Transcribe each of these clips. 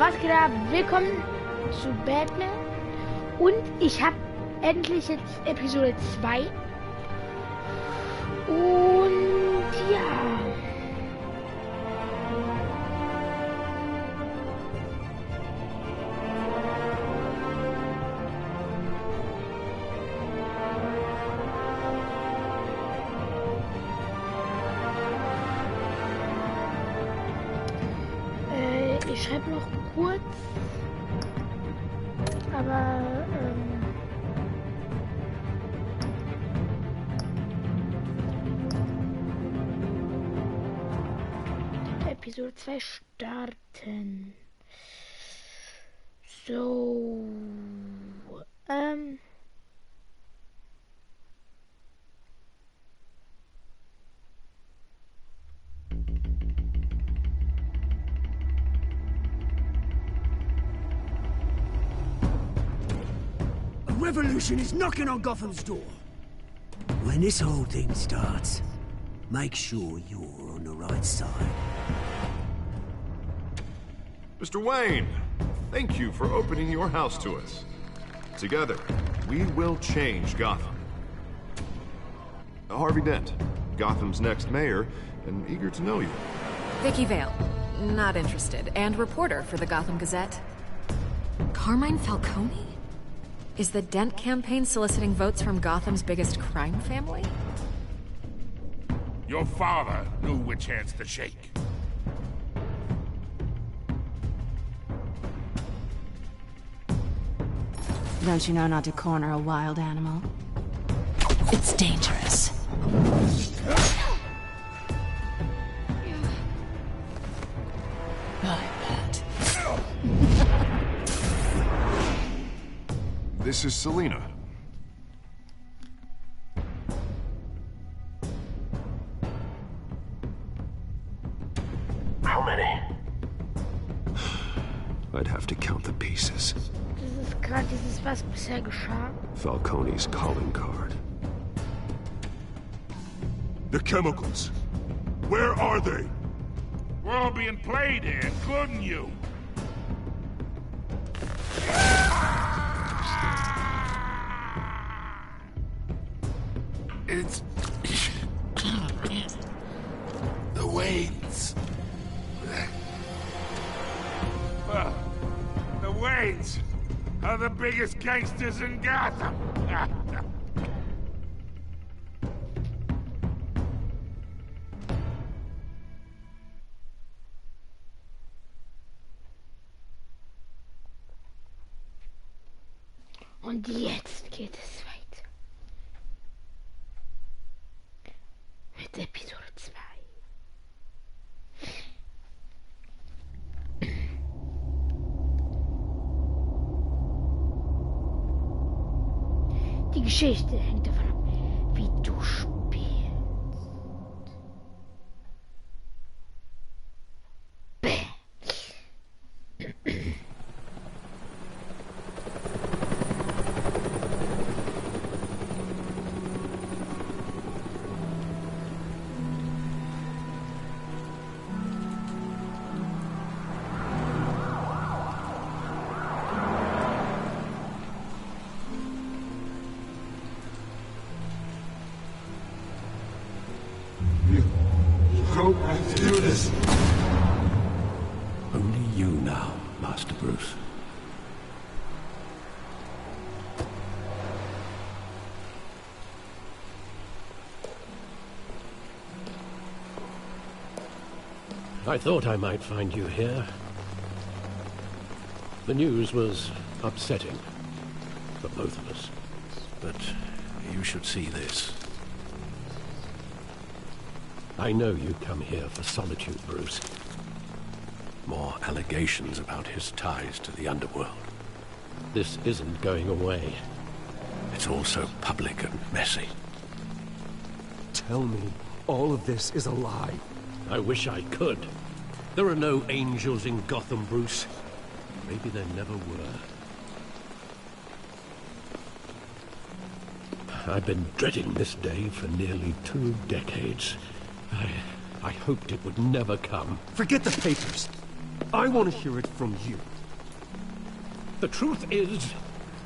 Was geht ab? Willkommen zu Batman. Und ich habe endlich jetzt Episode 2. Und ja. Ich schreibe noch kurz, aber Episode 2 starten. So, Revolution is knocking on Gotham's door. When this whole thing starts, make sure you're on the right side. Mr. Wayne, thank you for opening your house to us. Together, we will change Gotham. Harvey Dent, Gotham's next mayor, and eager to know you. Vicky Vale, not interested, and reporter for the Gotham Gazette. Carmine Falcone? Is the Dent campaign soliciting votes from Gotham's biggest crime family? Your father knew which hands to shake. Don't you know not to corner a wild animal? It's dangerous. I bet. This is Selina. How many? I'd have to count the pieces. das ist gerade dieses, was bisher geschah. Falcone's calling card. The chemicals. Where are they? We're all being played here, including you. It's... the Waynes. Well, the Waynes are the biggest gangsters in Gotham. Und jetzt geht es weiter. Mit Episode 2. Die Geschichte hängt davon ab, wie du spielst. Bäh. Don't have to do this. Only you now, Master Bruce. I thought I might find you here. The news was upsetting for both of us. But you should see this. I know you come here for solitude, Bruce. More allegations about his ties to the underworld. This isn't going away. It's all so public and messy. Tell me all of this is a lie. I wish I could. There are no angels in Gotham, Bruce. Maybe there never were. I've been dreading this day for nearly 2 decades. I hoped it would never come. Forget the papers. I want to hear it from you. The truth is,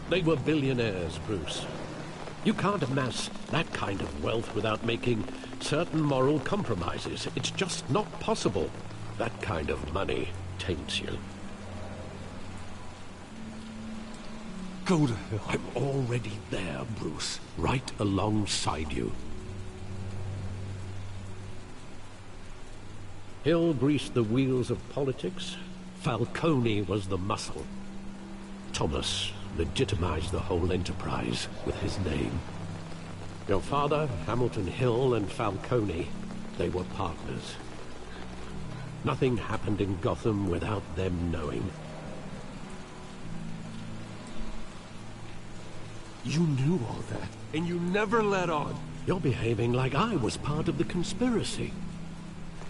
they were billionaires, Bruce. You can't amass that kind of wealth without making certain moral compromises. It's just not possible. That kind of money taints you. Go to hell. I'm already there, Bruce. Right alongside you. Hill greased the wheels of politics. Falcone was the muscle. Thomas legitimized the whole enterprise with his name. Your father, Hamilton Hill, and Falcone, they were partners. Nothing happened in Gotham without them knowing. You knew all that, and you never let on. You're behaving like I was part of the conspiracy.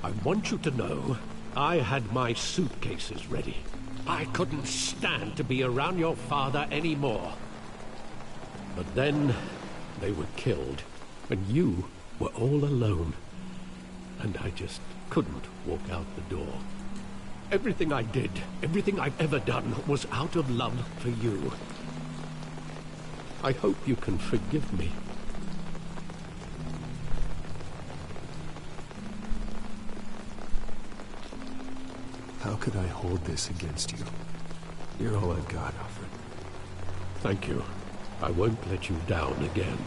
I want you to know, I had my suitcases ready. I couldn't stand to be around your father anymore. But then, they were killed, and you were all alone. And I just couldn't walk out the door. Everything I did, everything I've ever done, was out of love for you. I hope you can forgive me. How could I hold this against you? You're all I've got, Alfred. Thank you. I won't let you down again.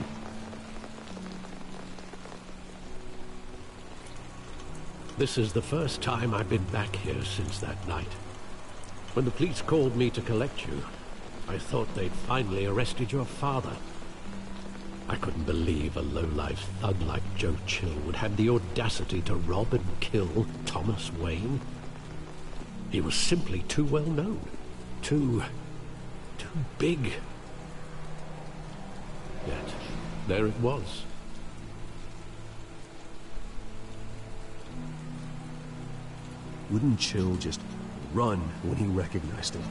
This is the first time I've been back here since that night. When the police called me to collect you, I thought they'd finally arrested your father. I couldn't believe a low-life thug like Joe Chill would have the audacity to rob and kill Thomas Wayne. He was simply too well known. Too big. Yet, there it was. Wouldn't Chill just run when he recognized him?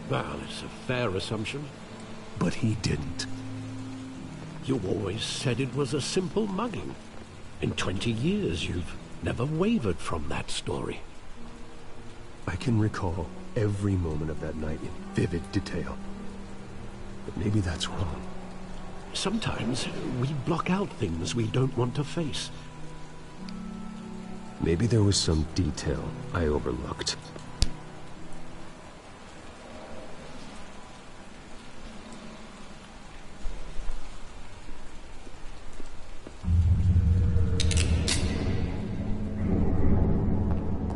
Well, it's a fair assumption. But he didn't. You always said it was a simple mugging. In 20 years, you've never wavered from that story. I can recall every moment of that night in vivid detail. But maybe that's wrong. Sometimes we block out things we don't want to face. Maybe there was some detail I overlooked.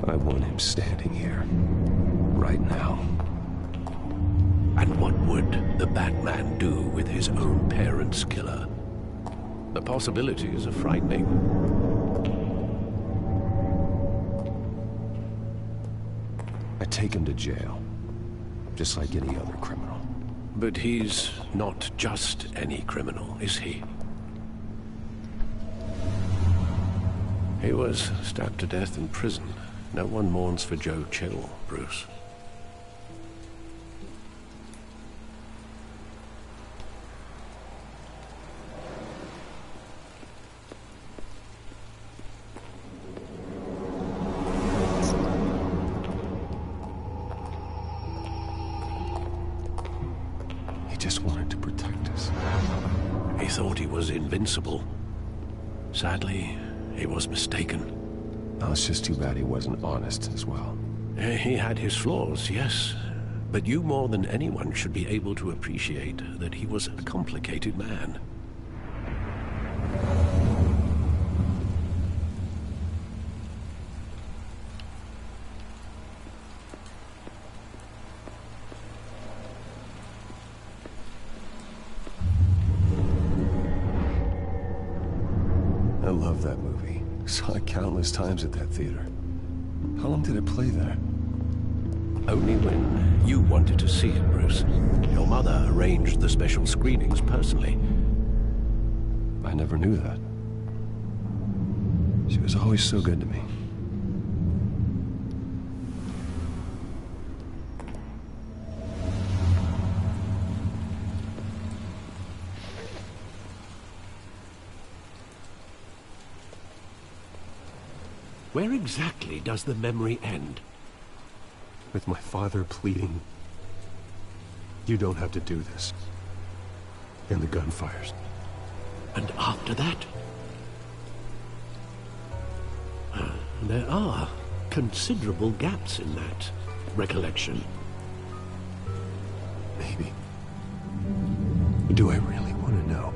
I want him standing here, right now. And what would the Batman do with his own parents' killer? The possibilities are frightening. I take him to jail, just like any other criminal. But he's not just any criminal, is he? He was stabbed to death in prison. No one mourns for Joe Chill, Bruce. He just wanted to protect us. He thought he was invincible. Sadly, he was mistaken. Oh, it's just too bad he wasn't honest as well. He had his flaws, yes. But you more than anyone should be able to appreciate that he was a complicated man. I love that movie. Saw it countless times at that theater. How long did it play there? Only when you wanted to see it, Bruce. Your mother arranged the special screenings personally. I never knew that. She was always so good to me. Where exactly does the memory end? with my father pleading, "You don't have to do this." And the gun fires. And after that? There are considerable gaps in that recollection. Maybe. Do I really want to know?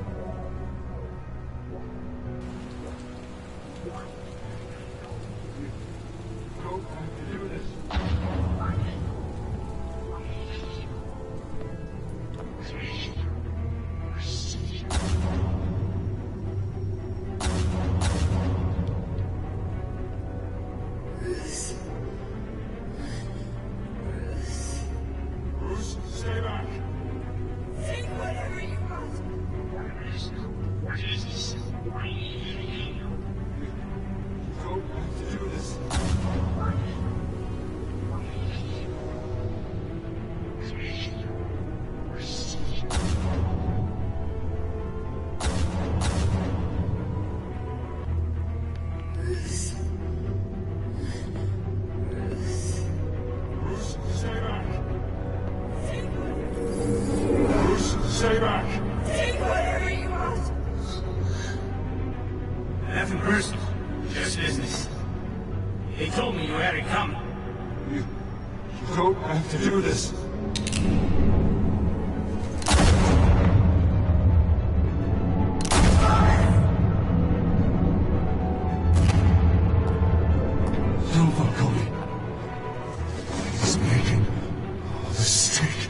Stay back! Take whatever you want! Nothing personal, just business. He told me you had it coming. You don't have to do this. No, Falcone. He's making a mistake.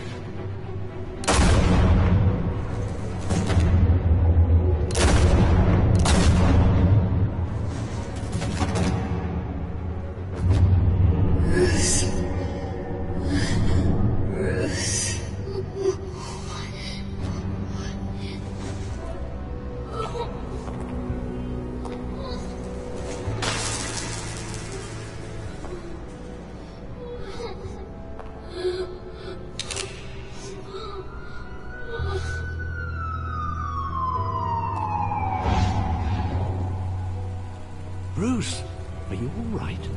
Bruce, are you all right?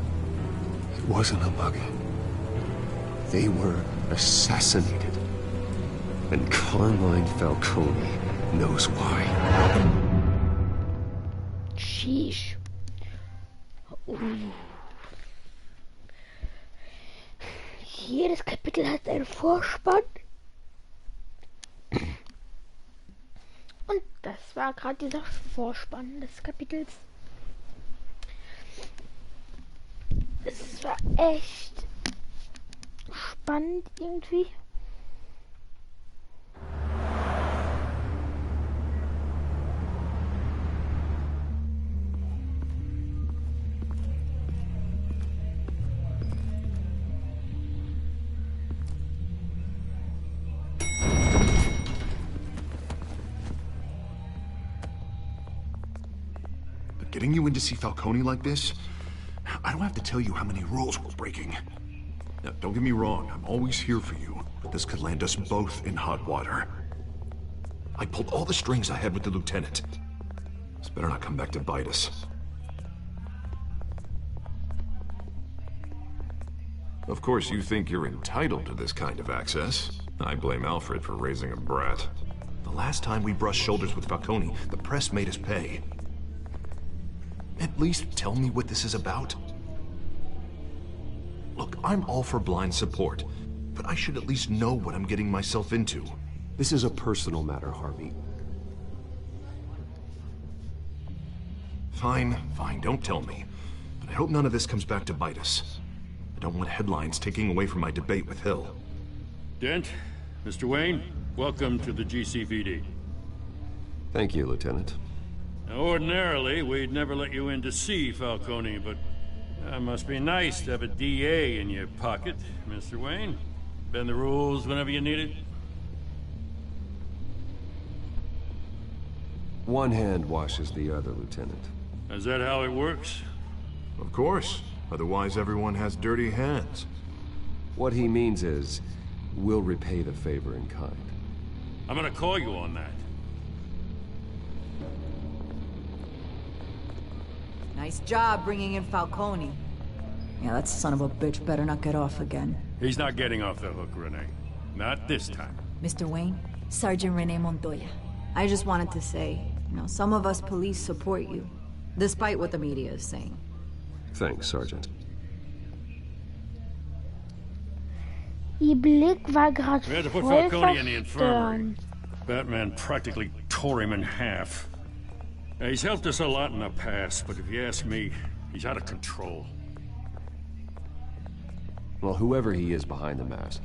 It wasn't a mugging. They were assassinated. And Carmine Falcone knows why. Sheesh. Jedes Kapitel hat einen Vorspann. Und das war gerade dieser Vorspann des Kapitels. Es war echt spannend irgendwie. Getting you in to see Falcone like this? I don't have to tell you how many rules we're breaking. Now, don't get me wrong, I'm always here for you, but this could land us both in hot water. I pulled all the strings I had with the lieutenant. This better not come back to bite us. Of course, you think you're entitled to this kind of access. I blame Alfred for raising a brat. The last time we brushed shoulders with Falcone, the press made us pay. At least tell me what this is about. Look, I'm all for blind support, but I should at least know what I'm getting myself into. This is a personal matter, Harvey. Fine, don't tell me. But I hope none of this comes back to bite us. I don't want headlines taking away from my debate with Hill. Dent, Mr. Wayne, welcome to the GCPD. Thank you, Lieutenant. Now, ordinarily, we'd never let you in to see Falcone, but it must be nice to have a DA in your pocket, Mr. Wayne. Bend the rules whenever you need it. One hand washes the other, Lieutenant. Is that how it works? Of course. Otherwise, everyone has dirty hands. What he means is, we'll repay the favor in kind. I'm gonna call you on that. Nice job bringing in Falcone. Yeah, that son of a bitch better not get off again. He's not getting off the hook, Renee. Not this time. Mr. Wayne, Sergeant Renee Montoya. I just wanted to say, some of us police support you, despite what the media is saying. Thanks, Sergeant. Ihr Blick war gerade We had to put voll Falcone in the infirmary. verstörend. Batman practically tore him in half. Now, he's helped us a lot in the past, but if you ask me, he's out of control. Well, whoever he is behind the mask,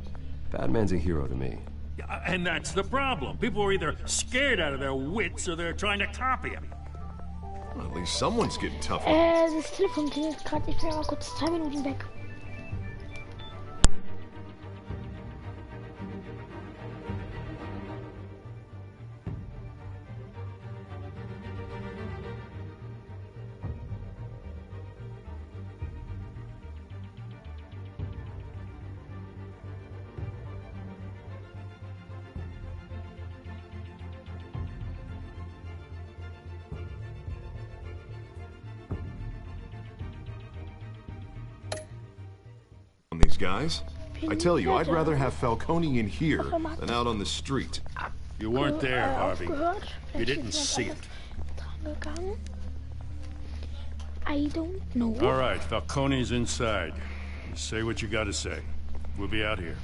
Batman's a hero to me. Yeah, and that's the problem. People are either scared out of their wits or they're trying to copy him. Well, at least someone's getting tougher. Das Telefon klingelt gerade. Ich bin mal kurz 2 Minuten weg. These guys? I tell you, I'd rather have Falcone in here than out on the street. You weren't there, Harvey. You didn't see it. I don't know. All right, Falcone's inside. You say what you gotta say. We'll be out here.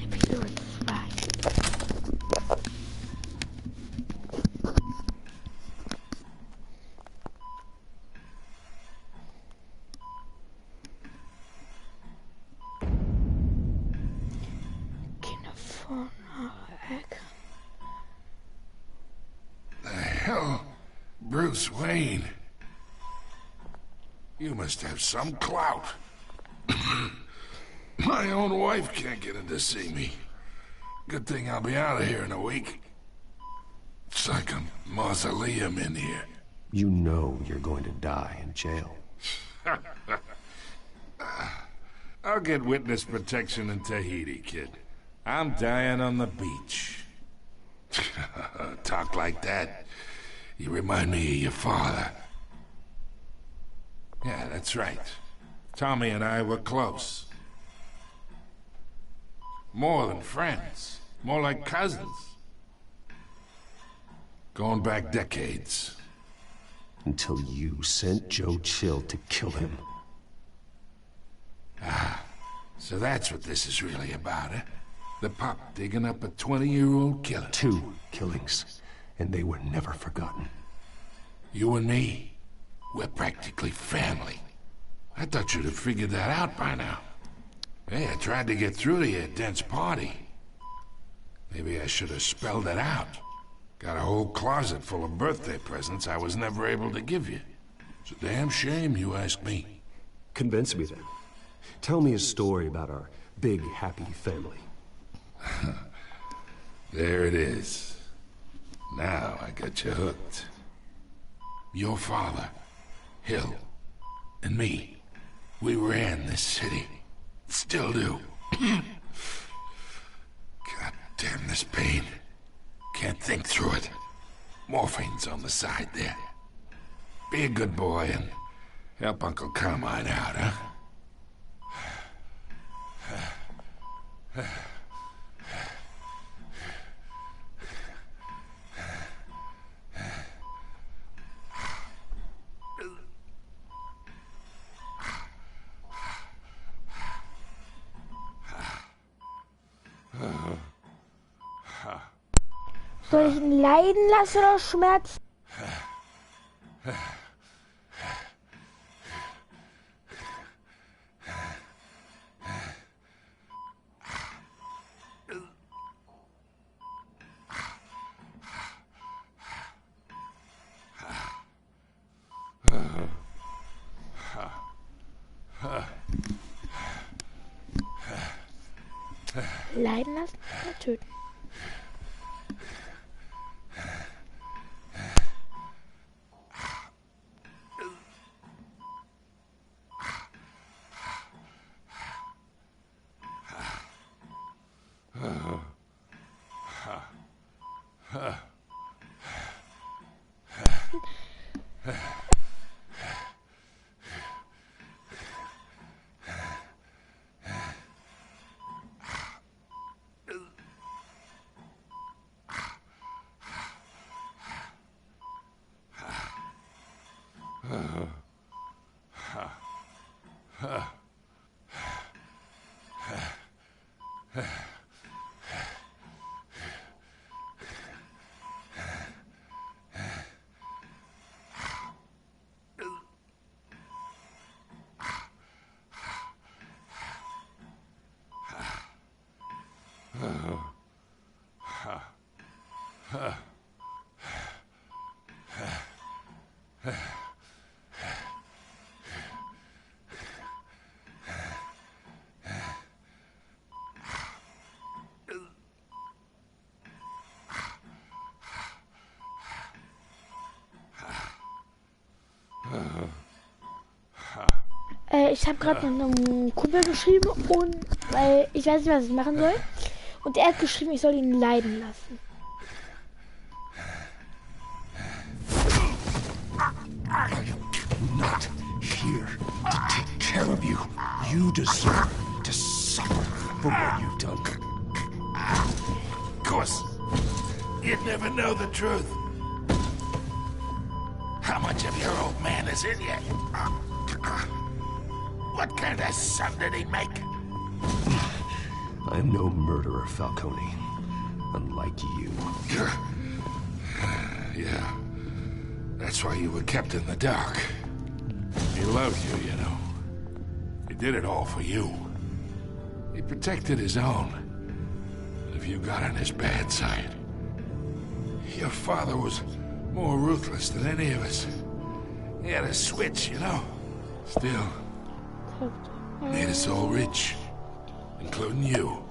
Episode 2. The hell? Bruce Wayne. You must have some clout. My own wife can't get in to see me. Good thing I'll be out of here in a week. It's like a mausoleum in here. You know you're going to die in jail. I'll get witness protection in Tahiti, kid. I'm dying on the beach. Talk like that. You remind me of your father. Yeah, that's right. Tommy and I were close. More than friends. More like cousins. Going back decades. Until you sent Joe Chill to kill him. Ah, so that's what this is really about, eh? The pup digging up a 20-year-old killer. 2 killings, and they were never forgotten. You and me, we're practically family. I thought you'd have figured that out by now. Hey, I tried to get through to your dense party. Maybe I should have spelled it out. Got a whole closet full of birthday presents I was never able to give you. It's a damn shame you ask me. Convince me then. Tell me a story about our big, happy family. There it is. Now I got you hooked. Your father, Hill, and me, we ran this city. Still do. God damn this pain. Can't think through it. Morphine's on the side there. Be a good boy and help Uncle Carmine out, huh? Soll ich ihn leiden lassen oder schmerzen? Leiden lassen oder töten? Ich habe gerade mit einem Kumpel geschrieben und weil ich weiß nicht, was ich machen soll. Und er hat geschrieben, ich soll ihn leiden lassen. Not here to take care of you. You deserve to suffer for what you've done. Of course, you'd never know the truth. How much of your old man is in you? What kind of son did he make? I'm no murderer, Falcone. Unlike you. Yeah. That's why you were kept in the dark. He loved you, you know. He did it all for you. He protected his own. If you got on his bad side. Your father was more ruthless than any of us. He had a switch, you know. Still, made us all rich. Including you.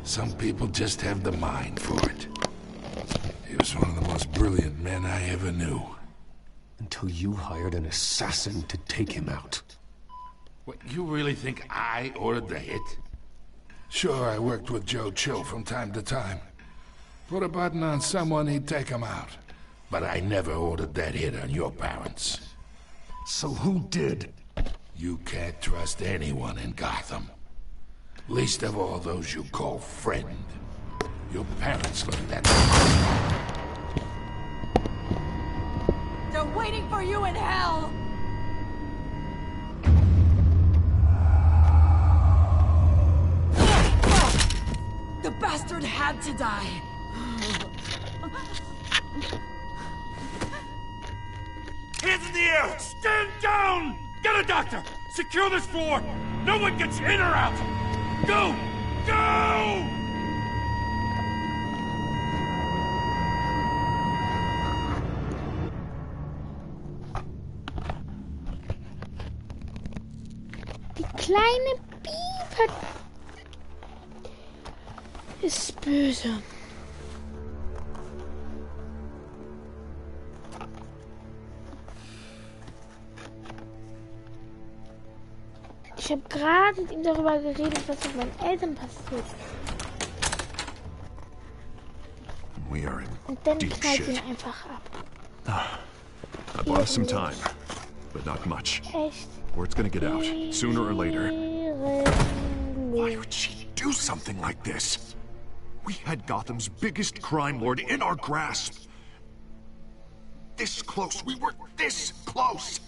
Some people just have the mind for it. He was one of the most brilliant men I ever knew. Until you hired an assassin to take him out. What, you really think I ordered the hit? Sure, I worked with Joe Chill from time to time. Put a button on someone, he'd take him out. But I never ordered that hit on your parents. So who did? You can't trust anyone in Gotham. Least of all those you call friend. Your parents looked at me. They're waiting for you in hell! The bastard had to die! Hands in the air! Stand down! Get a doctor! Secure this floor! No one gets in or out! Go! Go! Die kleine Biber ist böse. Ich habe gerade mit ihm darüber geredet, was mit meinen Eltern passiert. Und dann knallt ihn einfach ab. I bought us some time, but not much. Echt? Word's gonna get out, sooner or later. Why would she do something like this? We had Gotham's biggest crime lord in our grasp. This close, we were this close!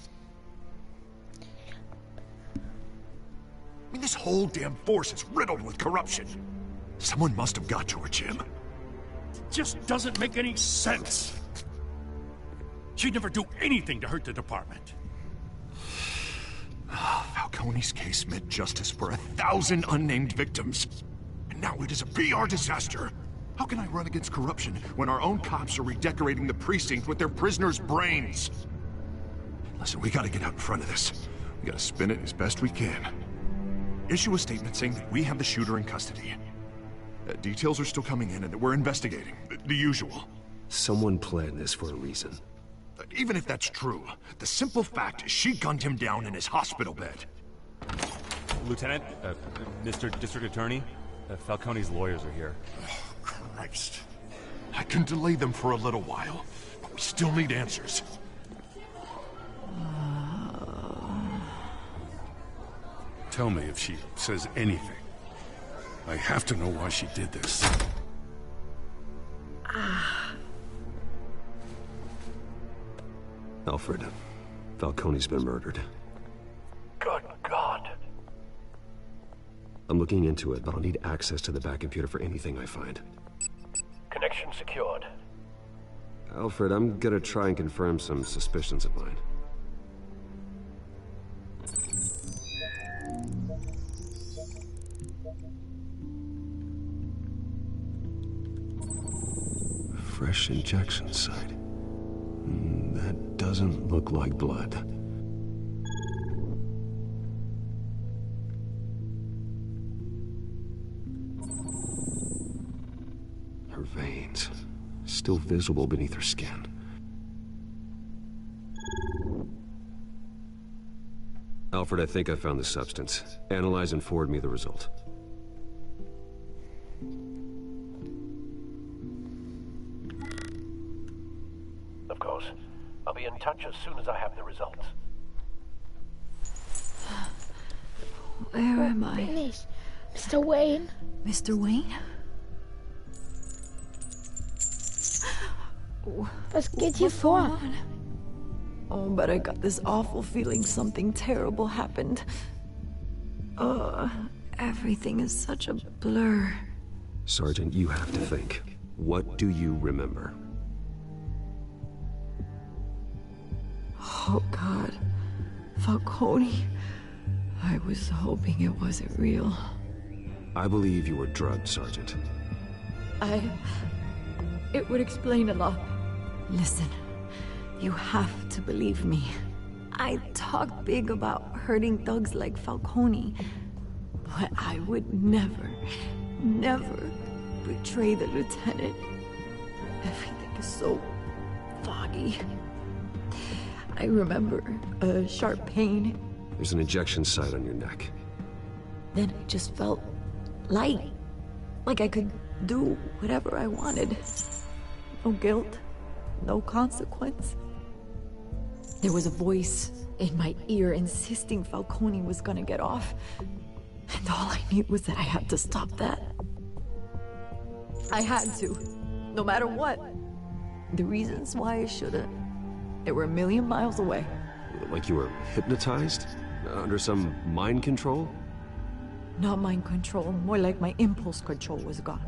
I mean, this whole damn force is riddled with corruption. Someone must have got to her, Jim. It just doesn't make any sense. She'd never do anything to hurt the department. Falcone's case meant justice for 1,000 unnamed victims. And now it is a PR disaster. How can I run against corruption when our own cops are redecorating the precinct with their prisoners' brains? Listen, we gotta get out in front of this. We gotta spin it as best we can. Issue a statement saying that we have the shooter in custody. Details are still coming in and that we're investigating. The usual. Someone planned this for a reason. Even if that's true, the simple fact is she gunned him down in his hospital bed. Lieutenant, Mr. District Attorney, Falcone's lawyers are here. Oh, Christ. I can delay them for a little while, but we still need answers. Tell me if she says anything. I have to know why she did this. Alfred, Falcone's been murdered. Good God. I'm looking into it, but I'll need access to the back computer for anything I find. Connection secured. Alfred, I'm gonna try and confirm some suspicions of mine. fresh injection site. That doesn't look like blood. Her veins, still visible beneath her skin. Alfred, I think I found the substance. Analyze and forward me the result. Of course. I'll be in touch as soon as I have the results. Where am I? Finish. Mr. Wayne. Mr. Wayne? Was geht hier vor? Oh, but I got this awful feeling something terrible happened. Everything is such a blur. Sergeant, you have to think. What do you remember? Oh, God. Falcone. I was hoping it wasn't real. I believe you were drugged, Sergeant. It would explain a lot. Listen, you have to believe me. I talk big about hurting thugs like Falcone, but I would never betray the lieutenant. Everything is so foggy. I remember a sharp pain. There's an injection site on your neck. Then I just felt light. Like I could do whatever I wanted. No guilt, no consequence. There was a voice in my ear insisting Falcone was gonna get off. And all I knew was that I had to stop that. I had to, no matter what. The reasons why I shouldn't, they were a million miles away. Like you were hypnotized? Under some mind control? Not mind control, more like my impulse control was gone.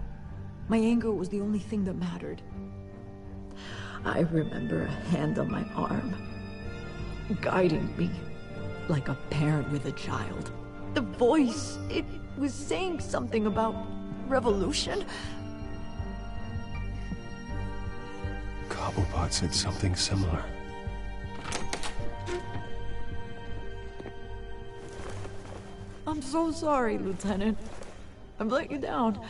My anger was the only thing that mattered. I remember a hand on my arm, guiding me like a parent with a child. The voice, it was saying something about revolution. Cobblepot said something similar. I'm so sorry, Lieutenant. I've let you down.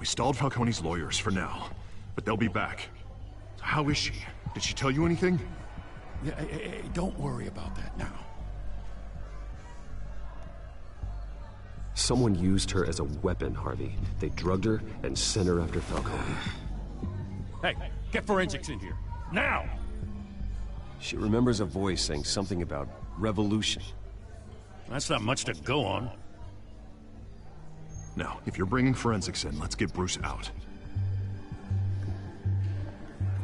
We stalled Falcone's lawyers for now, but they'll be back. How is she? Did she tell you anything? Yeah, hey, don't worry about that now. Someone used her as a weapon, Harvey. They drugged her and sent her after Falcone. Hey, get forensics in here. Now! She remembers a voice saying something about revolution. That's not much to go on. Now, if you're bringing forensics in, let's get Bruce out.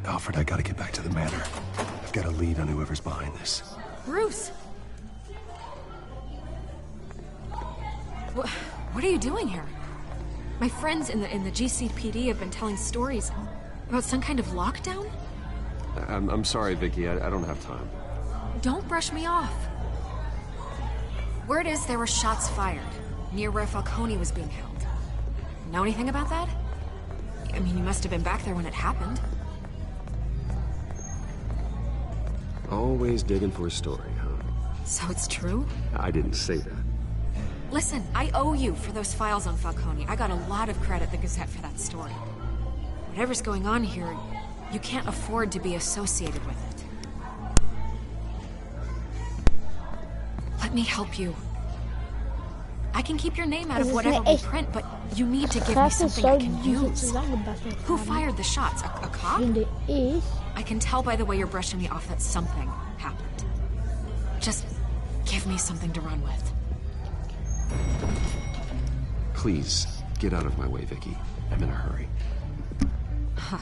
Alfred, I gotta get back to the manor. I've got a lead on whoever's behind this. Bruce! What are you doing here? My friends in the GCPD have been telling stories about some kind of lockdown? I'm sorry, Vicky. I don't have time. Don't brush me off. Word is there were shots fired near where Falcone was being held. Know anything about that? I mean, you must have been back there when it happened. Always digging for a story, huh? So it's true? I didn't say that. Listen, I owe you for those files on Falcone. I got a lot of credit at the Gazette for that story. Whatever's going on here, you can't afford to be associated with it. Let me help you. I can keep your name out of whatever we print, but you need to give me something I can use. Who fired the shots? A cop? I can tell by the way you're brushing me off that something happened. Just give me something to run with. Please, get out of my way, Vicky. I'm in a hurry. Huh.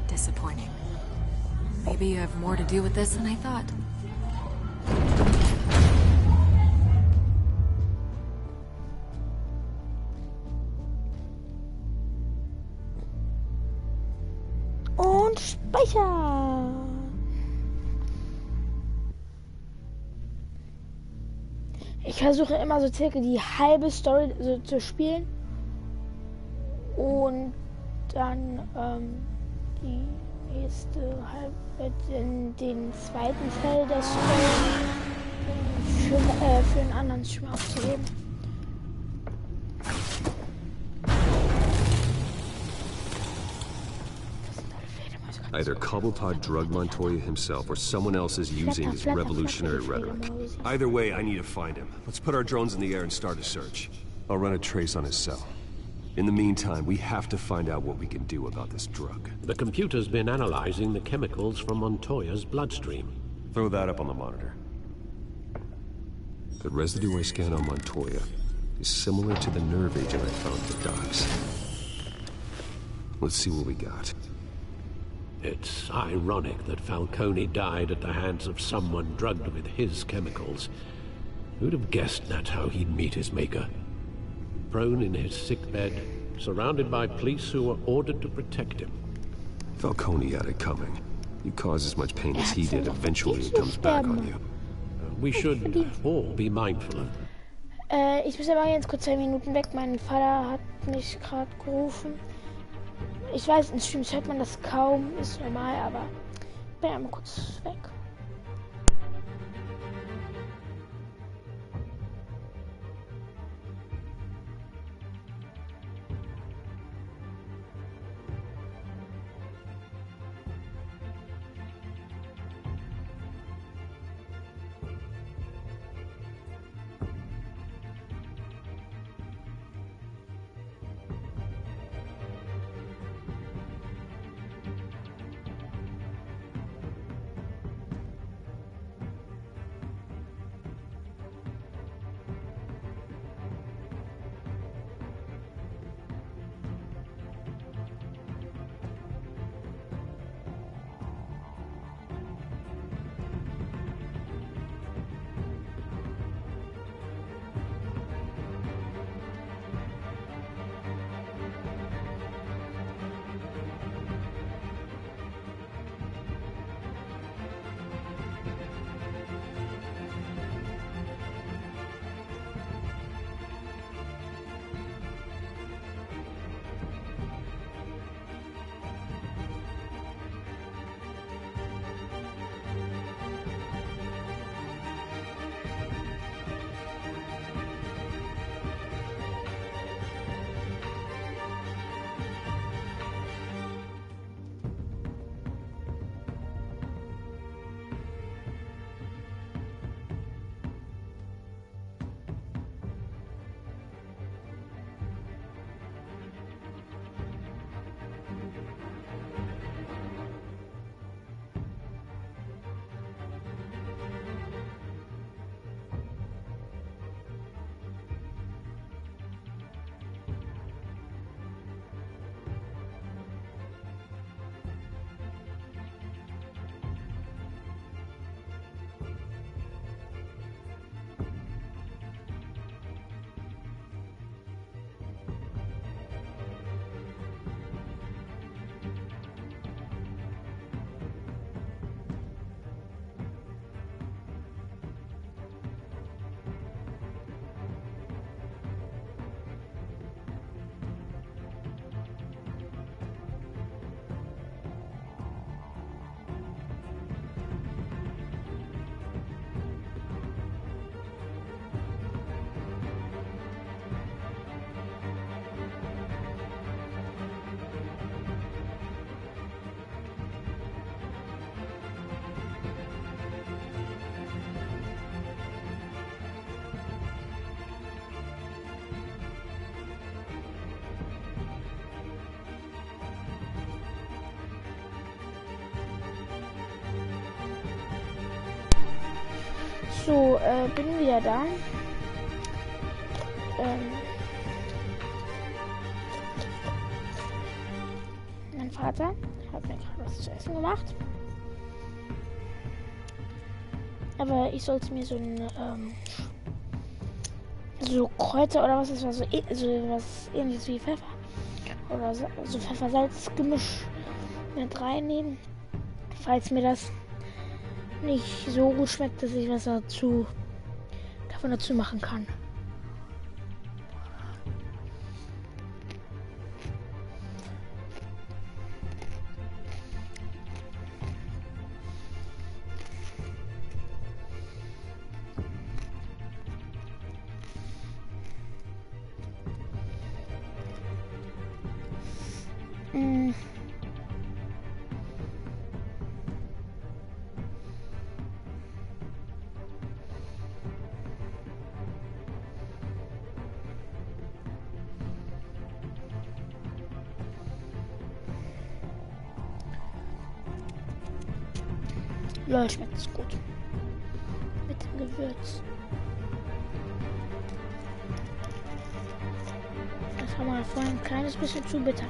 Disappointing. Maybe you have more to do with this than I thought. Und Speicher. Ich versuche immer so circa die halbe Story so zu spielen und dann die nächste den zweiten Teil des für einen anderen Stream aufzuheben. Either Cobblepot drugged Montoya himself or someone else is using his revolutionary rhetoric. Either way, I need to find him. Let's put our drones in the air and start a search. I'll run a trace on his cell. In the meantime, we have to find out what we can do about this drug. The computer's been analyzing the chemicals from Montoya's bloodstream. Throw that up on the monitor. The residue I scan on Montoya is similar to the nerve agent I found at the docks. Let's see what we got. It's ironic that Falcone died at the hands of someone drugged with his chemicals. Who'd have guessed that's how he'd meet his maker? Prone in his sickbed, surrounded by police who were ordered to protect him. Falcone had it coming. You cause as much pain as he did, eventually it comes back on you. We should all be mindful of Ich muss aber jetzt kurz 2 Minuten weg. Mein Vater hat mich gerade gerufen. Ich weiß, in Streams hört man das kaum, ist normal, aber ich bin einmal kurz weg. So, bin wieder da. Mein Vater hat mir gerade was zu essen gemacht. Aber ich sollte mir so ein so Kräuter oder was ist das, so was ähnliches wie Pfeffer oder so Pfeffer-Salz-Gemisch mit reinnehmen, falls mir das nicht so gut schmeckt, dass ich was davon dazu machen kann. Lol, schmeckt es gut. Mit dem Gewürz. Das war mal vorhin ein kleines bisschen zu bitter.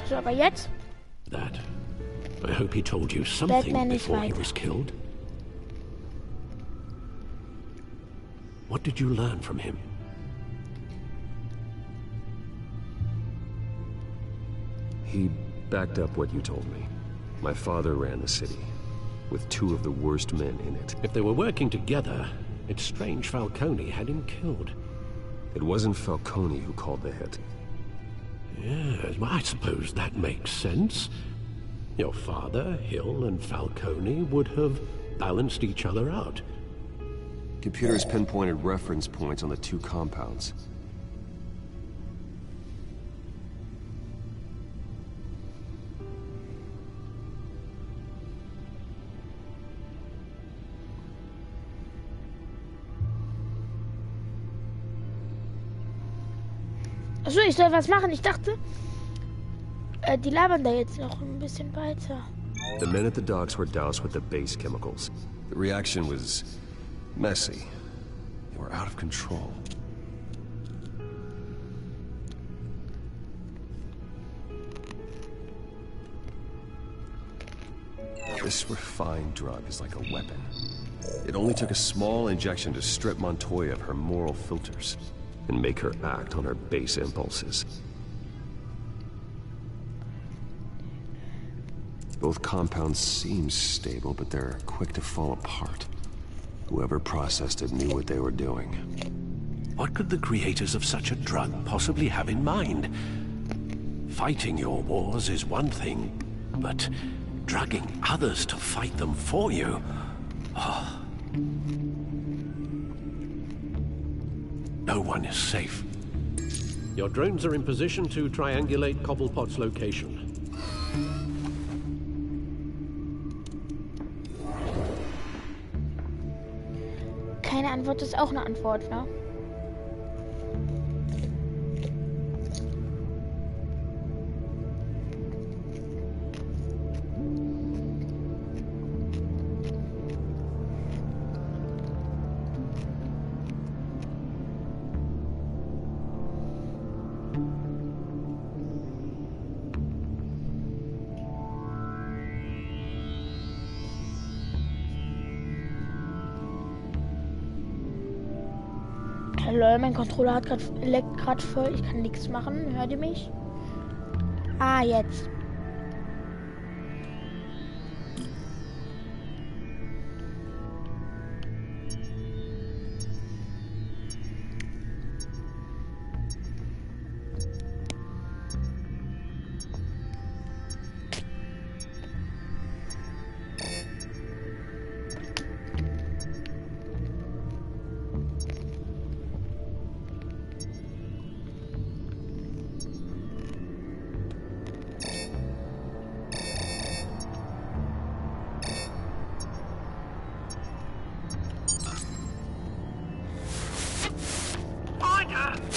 So, aber jetzt? That. I hope he told you something Batman before he was killed. What did you learn from him? He backed up what you told me. My father ran the city, with 2 of the worst men in it. If they were working together, it's strange Falcone had him killed. It wasn't Falcone who called the hit. Yes, well, I suppose that makes sense. Your father, Hill, and Falcone would have balanced each other out. Computers pinpointed reference points on the 2 compounds. Achso, ich soll was machen. Ich dachte, die labern da jetzt noch ein bisschen weiter. The men at the docks were doused with the base chemicals. The reaction was messy. They were out of control. This refined drug is like a weapon. It only took a small injection to strip Montoya of her moral filters and make her act on her base impulses. Both compounds seem stable, but they're quick to fall apart. Whoever processed it knew what they were doing. What could the creators of such a drug possibly have in mind? Fighting your wars is one thing, but drugging others to fight them for you? Oh. No one is safe. Your drones are in position to triangulate Cobblepot's location. Keine Antwort ist auch eine Antwort, ne? Lol, mein Controller hat leckt gerade voll. Ich kann nichts machen. Hört ihr mich? Ah, jetzt.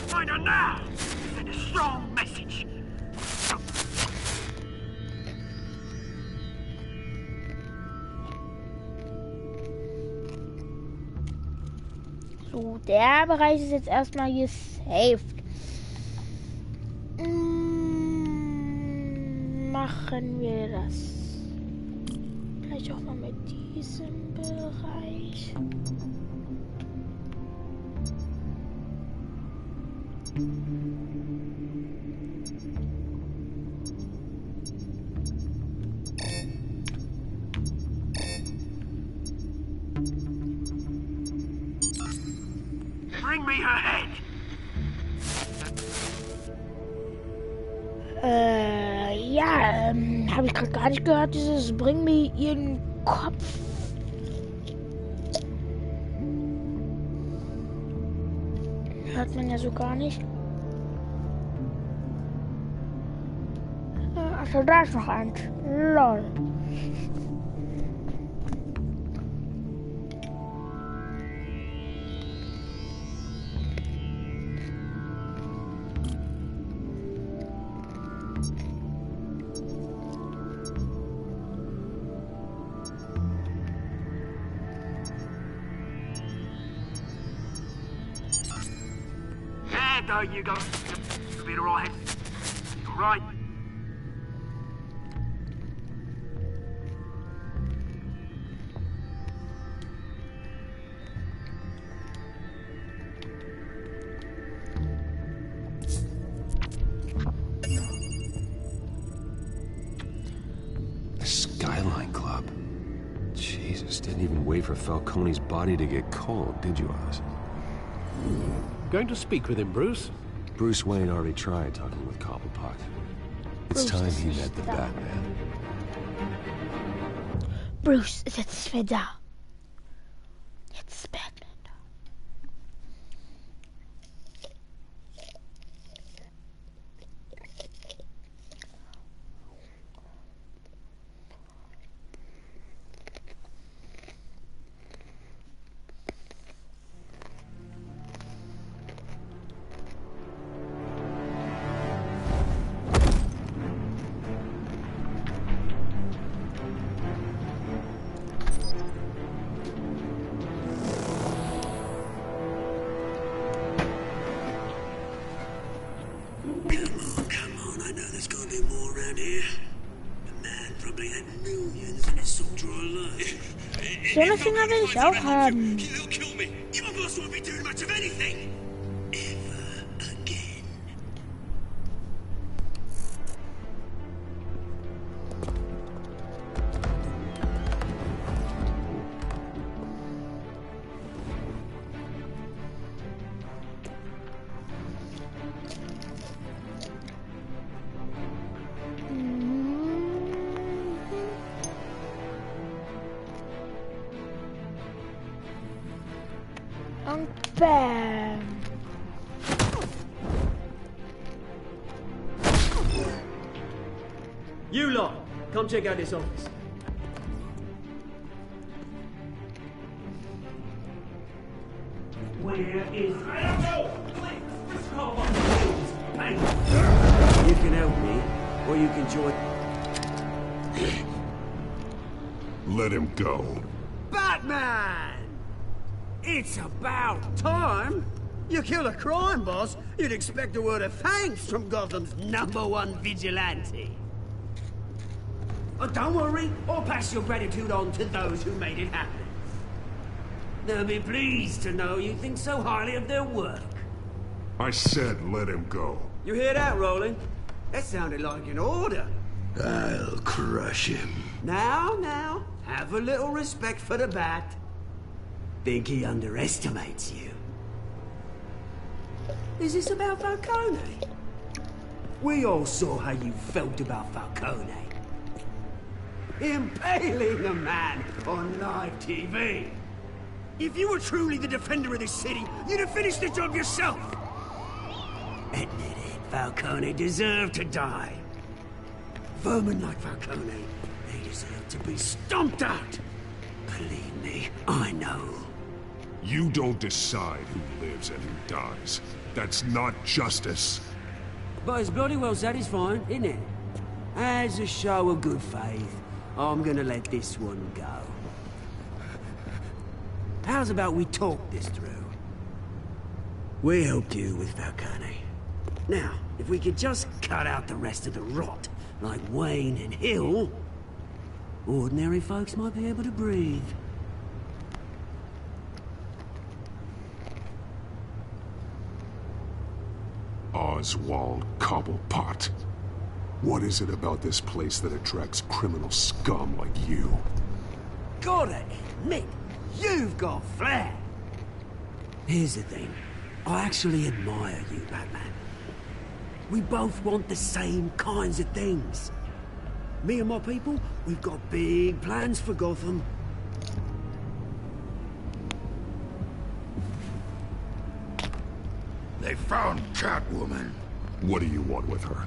Find her now! Send a strong message! So, der Bereich ist jetzt erstmal gesaved. Machen wir das. Vielleicht auch mal mit diesem Bereich. Bring me her head! Ja, habe ich gerade gar nicht gehört, dieses Bring mir ihren Kopf. Hört man ja so gar nicht. Achso, da ist noch eins. Lol. head, though, you go. You'll be alright. You're right. Skyline Club. Jesus, didn't even wait for Falcone's body to get cold, did you, Oz? Going to speak with him, Bruce? Bruce Wayne already tried talking with Cobblepot. It's time he met the Batman. Bruce ist jetzt wieder da. Jetzt ist Batman da. So eine Finger will ich auch haben. Und bam. You lot, come check out this office. Where is... You can help me, or you can join... Let him go. Batman! It's about time! You kill a crime boss, you'd expect a word of thanks from Gotham's #1 vigilante. Oh, don't worry, I'll pass your gratitude on to those who made it happen. They'll be pleased to know you think so highly of their work. I said let him go. You hear that, Roland? That sounded like an order. I'll crush him. Now, have a little respect for the Bat. Think he underestimates you. Is this about Falcone? We all saw how you felt about Falcone. Impaling a man on live TV. If you were truly the defender of this city, you'd have finished the job yourself. Admit it, Falcone deserved to die. Vermin like Falcone, they deserve to be stomped out. Believe me, I know. You don't decide who lives and who dies. That's not justice. But it's bloody well satisfying, isn't it? As a show of good faith, I'm gonna let this one go. How's about we talk this through? We helped you with Falcone. Now, if we could just cut out the rest of the rot, like Wayne and Hill, ordinary folks might be able to breathe. Oswald Cobblepot. What is it about this place that attracts criminal scum like you? Gotta admit, you've got flair. Here's the thing. I actually admire you, Batman. We both want the same kinds of things. Me and my people, we've got big plans for Gotham. They found Catwoman. What do you want with her?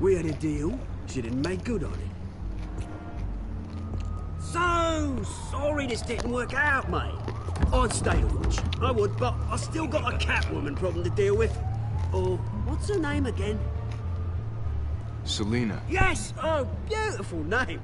We had a deal. She didn't make good on it. So sorry this didn't work out, mate. I'd stay to watch. I would, but I still got a Catwoman problem to deal with. Or, what's her name again? Selina. Yes! Oh, beautiful name.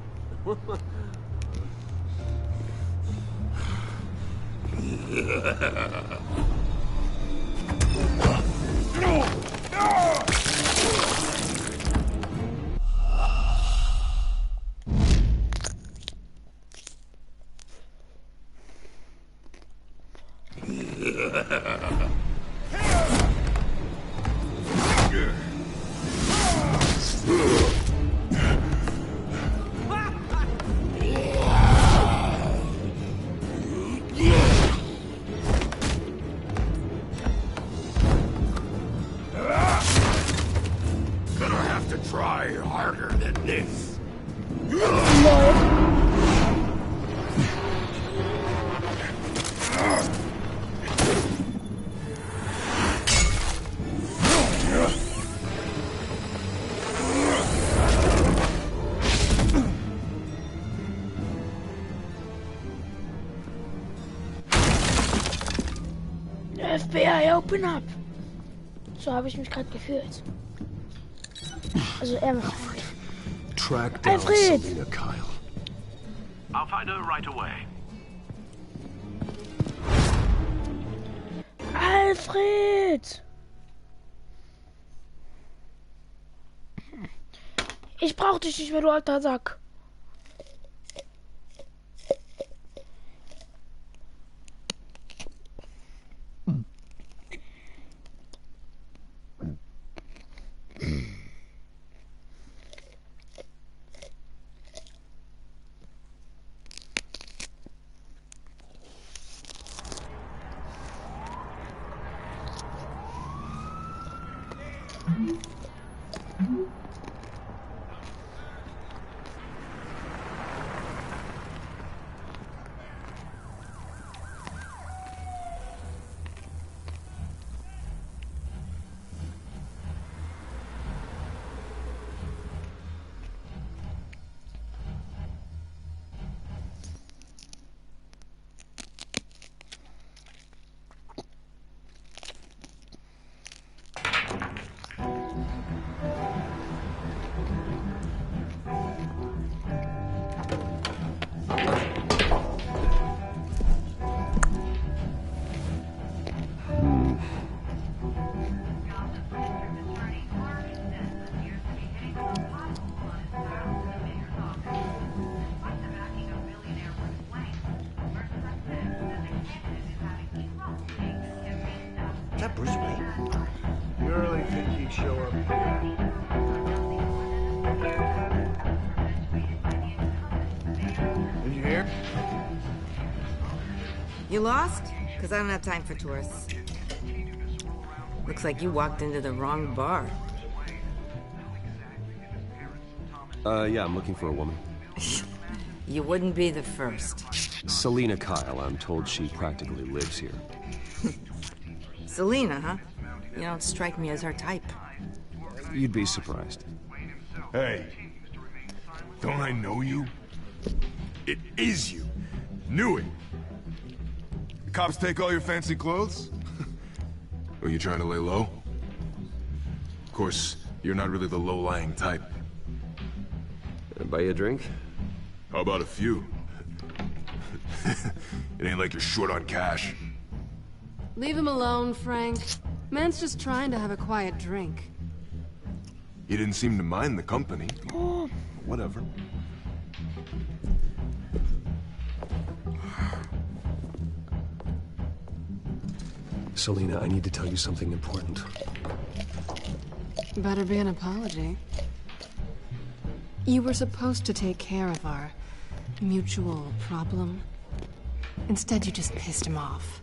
Try harder than this. FBI, open up! So habe ich mich gerade gefühlt. Also er war Track down Alfred! Selina Kyle. I'll find her right away. Alfred! Ich brauch dich nicht mehr, du alter Sack. that Bruce Wayne? You really think he'd show up here? Did you hear? You lost? Because I don't have time for tourists. Looks like you walked into the wrong bar. Yeah, I'm looking for a woman. You wouldn't be the first. Selina Kyle, I'm told she practically lives here. Selina, huh? You don't strike me as her type. You'd be surprised. Hey, don't I know you? It is you. Knew it. The cops take all your fancy clothes? Are you trying to lay low? Of course, you're not really the low-lying type. Buy you a drink? How about a few? It ain't like you're short on cash. Leave him alone, Frank. Man's just trying to have a quiet drink. He didn't seem to mind the company. Whatever. Selina, I need to tell you something important. Better be an apology. You were supposed to take care of our mutual problem. Instead, you just pissed him off.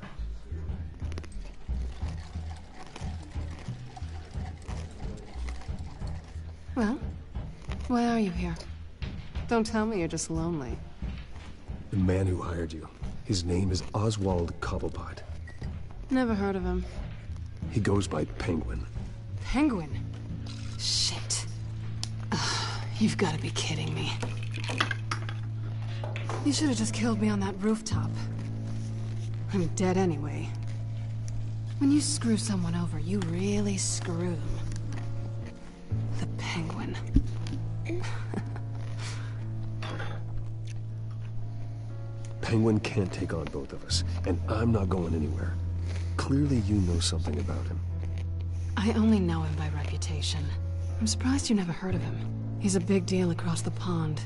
Well, why are you here? Don't tell me you're just lonely. The man who hired you. His name is Oswald Cobblepot. Never heard of him. He goes by Penguin. Penguin? Shit. You've got to be kidding me. You should have just killed me on that rooftop. I'm dead anyway. When you screw someone over, you really screw them. The Penguin. Penguin can't take on both of us, and I'm not going anywhere. Clearly you know something about him. I only know him by reputation. I'm surprised you never heard of him. He's a big deal across the pond.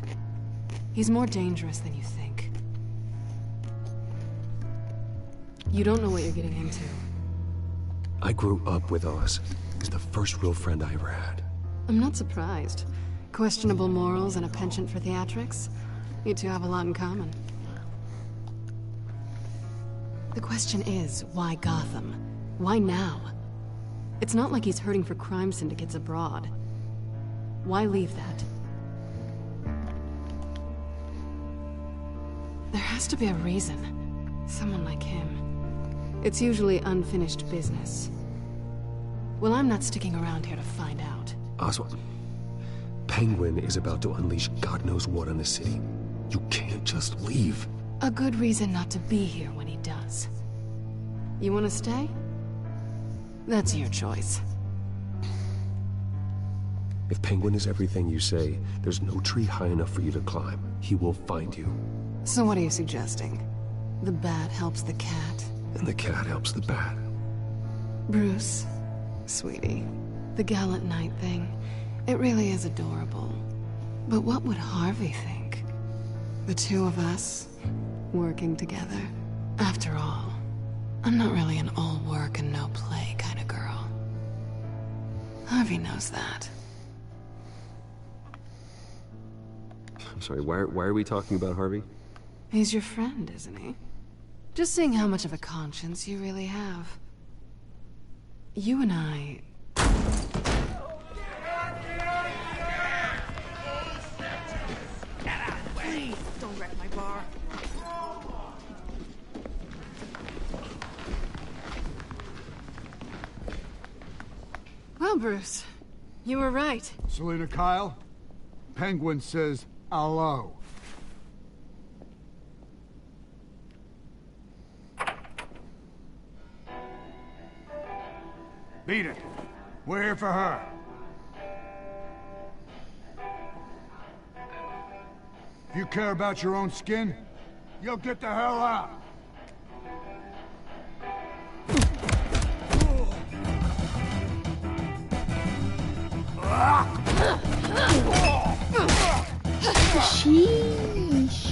He's more dangerous than you think. You don't know what you're getting into. I grew up with Oz. He's the first real friend I ever had. I'm not surprised. Questionable morals and a penchant for theatrics. You two have a lot in common. The question is, why Gotham? Why now? It's not like he's hurting for crime syndicates abroad. Why leave that? There has to be a reason. Someone like him. It's usually unfinished business. Well, I'm not sticking around here to find out. Oswald, Penguin is about to unleash God knows what on the city. You can't just leave. A good reason not to be here when he does. You want to stay? That's your choice. If Penguin is everything you say, there's no tree high enough for you to climb. He will find you. So what are you suggesting? The bat helps the cat? And the cat helps the bat. Bruce, sweetie, the gallant knight thing, it really is adorable. But what would Harvey think? The two of us, working together? After all, I'm not really an all work and no play kind of girl. Harvey knows that. I'm sorry, why are we talking about Harvey? He's your friend, isn't he? Just seeing how much of a conscience you really have. You and I... Please, don't wreck my bar. Well, Bruce, you were right. Selina Kyle, Penguin says hello. Beat it. We're here for her. If you care about your own skin, you'll get the hell out. Sheesh.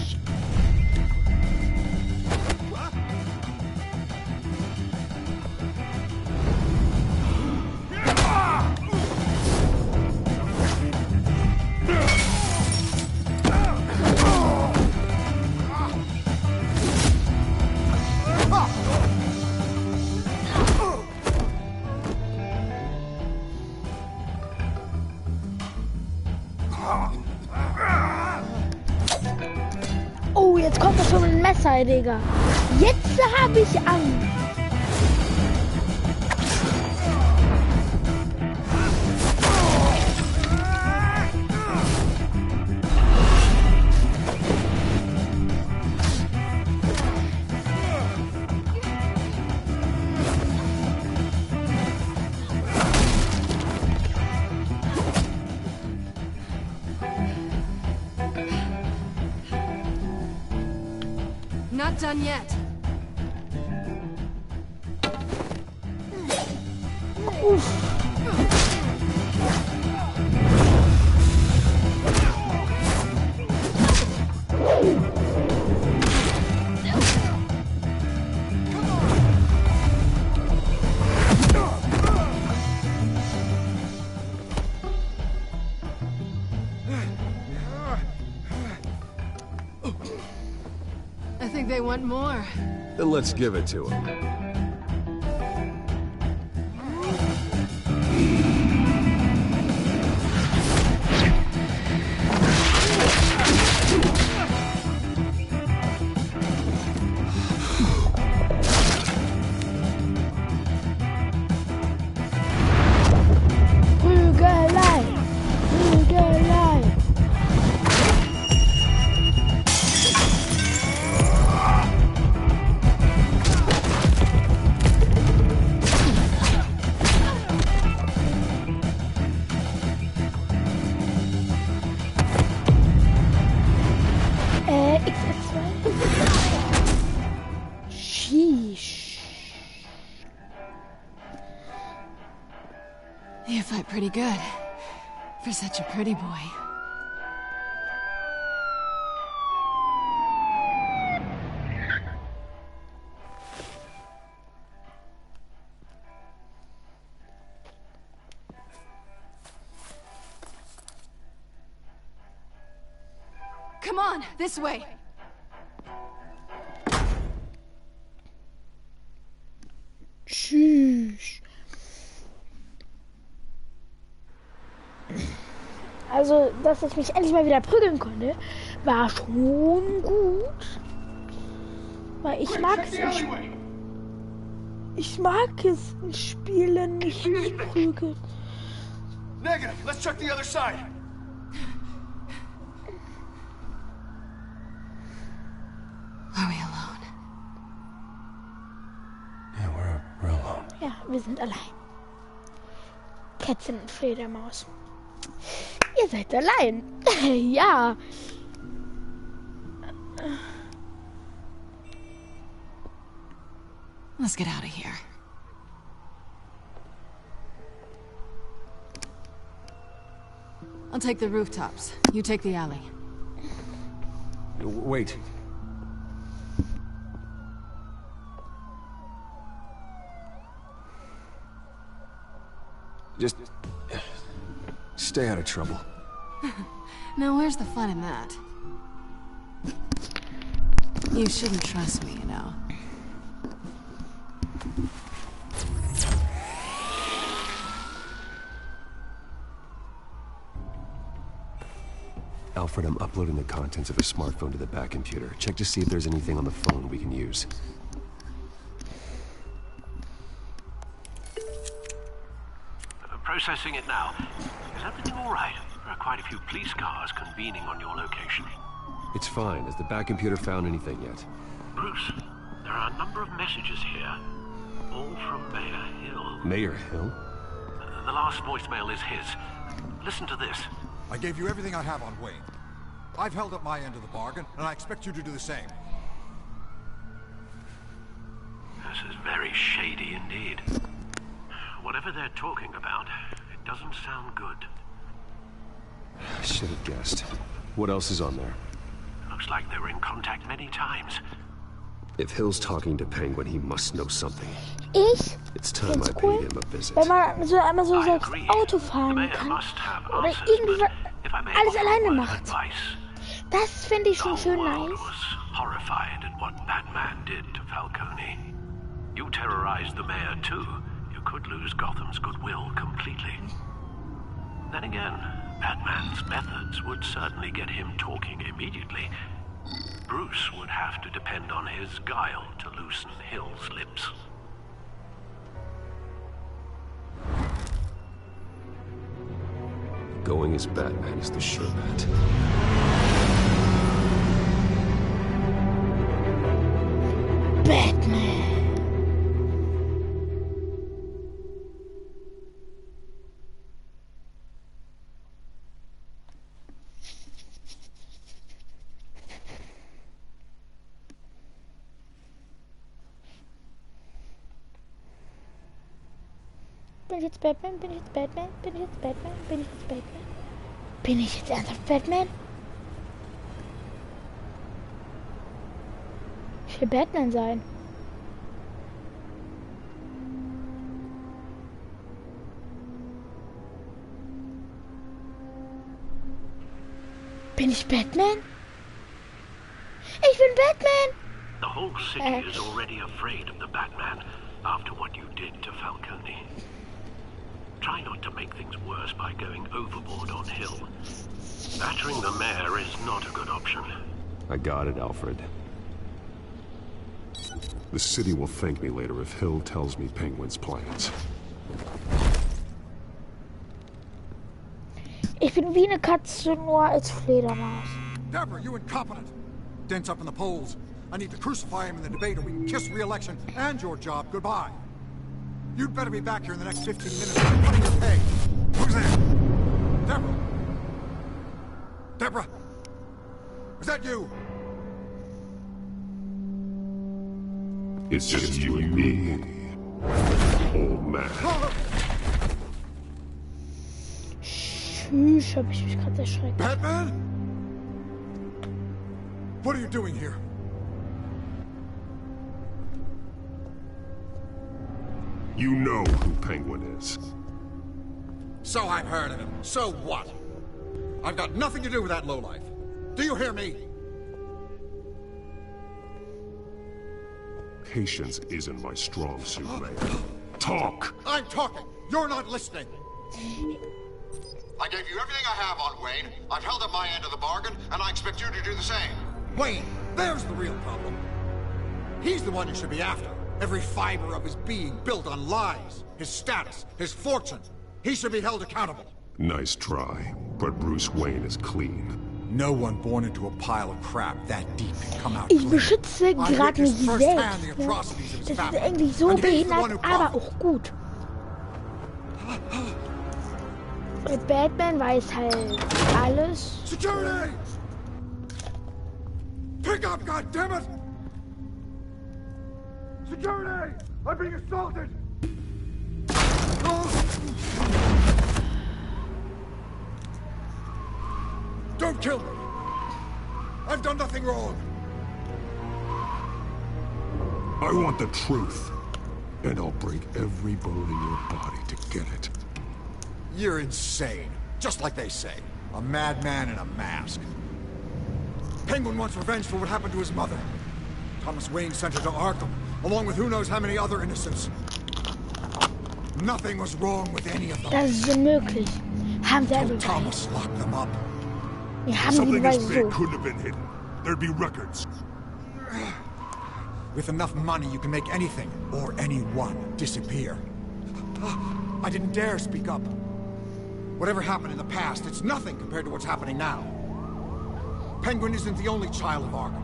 Oh, jetzt kommt das schon ein Messer, Digga. Jetzt habe ich Angst. Not done yet. I think they want more. Then let's give it to him. Prügelei. Prügelei. pretty good. For such a pretty boy. Come on, this way. Tschüss. Also, dass ich mich endlich mal wieder prügeln konnte, war schon gut. Weil ich mag es nicht. Ich mag es in Spielen nicht zu prügeln. Negative. Let's check the other side. Are we alone? Yeah, we're alone. Ja, wir sind allein. Kätzchen und Fledermaus. Ihr seid allein. Ja. Let's get out of here. I'll take the rooftops. You take the alley. Wait. Just stay out of trouble. Now where's the fun in that? You shouldn't trust me, you know. Alfred, I'm uploading the contents of a smartphone to the back computer. Check to see if there's anything on the phone we can use. Processing it now. Is everything all right? There are quite a few police cars convening on your location. It's fine. Has the back computer found anything yet? Bruce, there are a number of messages here. All from Mayor Hill. Mayor Hill? The last voicemail is his. Listen to this. I gave you everything I have on Wayne. I've held up my end of the bargain, and I expect you to do the same. This is very shady indeed. Whatever they're talking about, it doesn't sound good. I should have guessed. What else is on there? Looks like they were in contact many times. If Hill's talking to Penguin, he must know something. It's time I paid him a visit. Wenn man so einmal so selbst Auto fahren kann oder irgendwie alles alleine macht. Das finde ich schon schön nice. Horrified at what Batman did to Falcone. You terrorized the mayor too. You could lose Gotham's goodwill completely. Then again, Batman's methods would certainly get him talking immediately. Bruce would have to depend on his guile to loosen Hill's lips. Going as Batman is the sure bet. Batman. Bin ich jetzt Batman? Bin ich jetzt Batman? Bin ich jetzt Batman? Bin ich jetzt Batman? Bin ich jetzt ernsthaft Batman? Ich will Batman sein. Bin ich Batman? Ich bin Batman! The whole city is already afraid of the Batman after what you did to Falcone. Try not to make things worse by going overboard on Hill. Battering the mayor is not a good option. I got it, Alfred. The city will thank me later if Hill tells me Penguin's plans. Ich bin wie eine Katze, nur als Fledermaus. Deborah, you incompetent! Dent's up in the polls. I need to crucify him in the debate or we can kiss re-election and your job goodbye. You'd better be back here in the next 15 minutes or I'm cutting your pay. Who's there? Deborah? Deborah? Is that you? It's just you and me, old man. Tschüss, hab ich mich gerade erschreckt. Batman? What are you doing here? You know who Penguin is. So I've heard of him. So what? I've got nothing to do with that lowlife. Do you hear me? Patience isn't my strong suit, man. Talk! I'm talking. You're not listening. I gave you everything I have on Wayne. I've held up my end of the bargain, and I expect you to do the same. Wayne, there's the real problem. He's the one you should be after. Every fiber of his being built on lies. His status, his fortune. He should be held accountable. Nice try, but Bruce Wayne is clean. No one born into a pile of crap that deep can come out Ich clean. beschütze gerade mich selbst. Ne? Das ist eigentlich so behindert, aber auch gut. Und Batman weiß halt alles. Security! Pick up, goddammit! Security! I'm being assaulted! Don't kill me! I've done nothing wrong! I want the truth, and I'll break every bone in your body to get it. You're insane. Just like they say. A madman in a mask. Penguin wants revenge for what happened to his mother. Thomas Wayne sent her to Arkham, along with who knows how many other innocents. Nothing was wrong with any of them. Das ist unmöglich. Haben sie alle Thomas locked them up. Wir haben die Something Beweise this big so. couldn't have been hidden. There'd be records. With enough money, you can make anything, or anyone, disappear. I didn't dare speak up. Whatever happened in the past, it's nothing compared to what's happening now. Penguin isn't the only child of Arkham.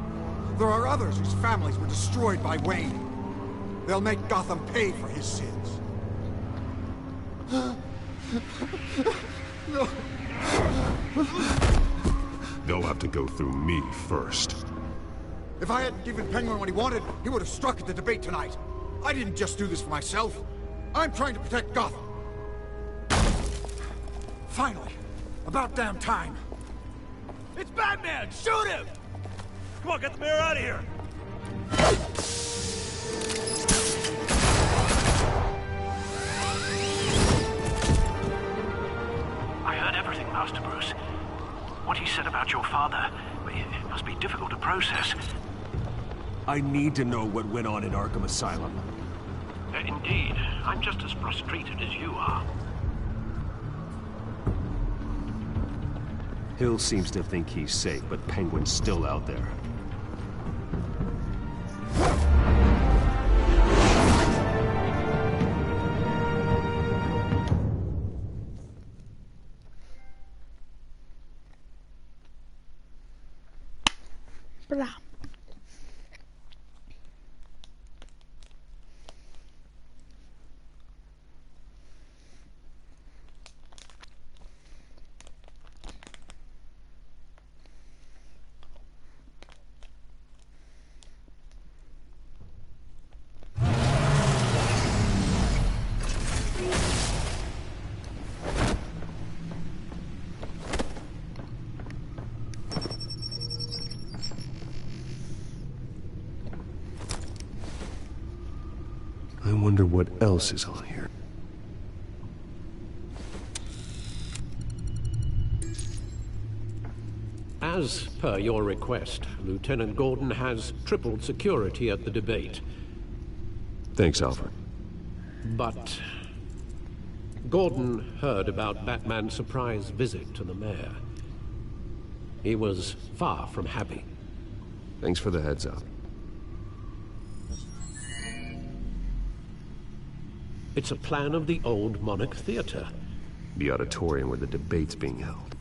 There are others whose families were destroyed by Wayne. They'll make Gotham pay for his sins. No. They'll have to go through me first. If I hadn't given Penguin what he wanted, he would have struck at the debate tonight. I didn't just do this for myself. I'm trying to protect Gotham. Finally. About damn time. It's Batman! Shoot him! Come on, get the mayor out of here! I heard everything, Master Bruce. What he said about your father, it must be difficult to process. I need to know what went on in Arkham Asylum. Indeed. I'm just as frustrated as you are. Hill seems to think he's safe, but Penguin's still out there. Blah. I wonder what else is on here. As per your request, Lieutenant Gordon has tripled security at the debate. Thanks, Alfred. But Gordon heard about Batman's surprise visit to the mayor. He was far from happy. Thanks for the heads up. It's a plan of the old Monarch Theater. The auditorium where the debate's being held.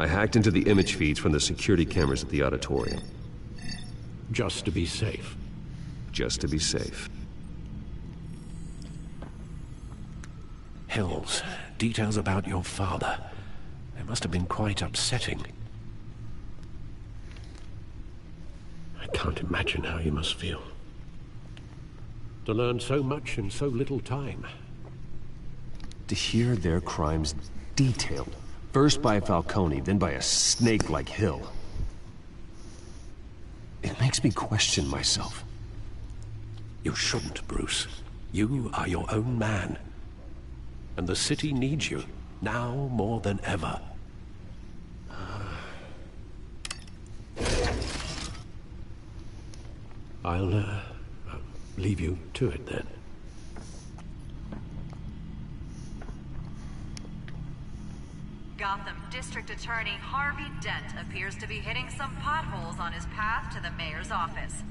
I hacked into the image feeds from the security cameras at the auditorium. Just to be safe. Just to be safe. Hills, details about your father. They must have been quite upsetting. I can't imagine how you must feel. To learn so much in so little time. To hear their crimes detailed, first by Falcone, then by a snake like Hill. It makes me question myself. You shouldn't, Bruce. You are your own man. And the city needs you, now more than ever. I'll leave you to it then. Gotham District Attorney Harvey Dent appears to be hitting some potholes on his path to the mayor's office.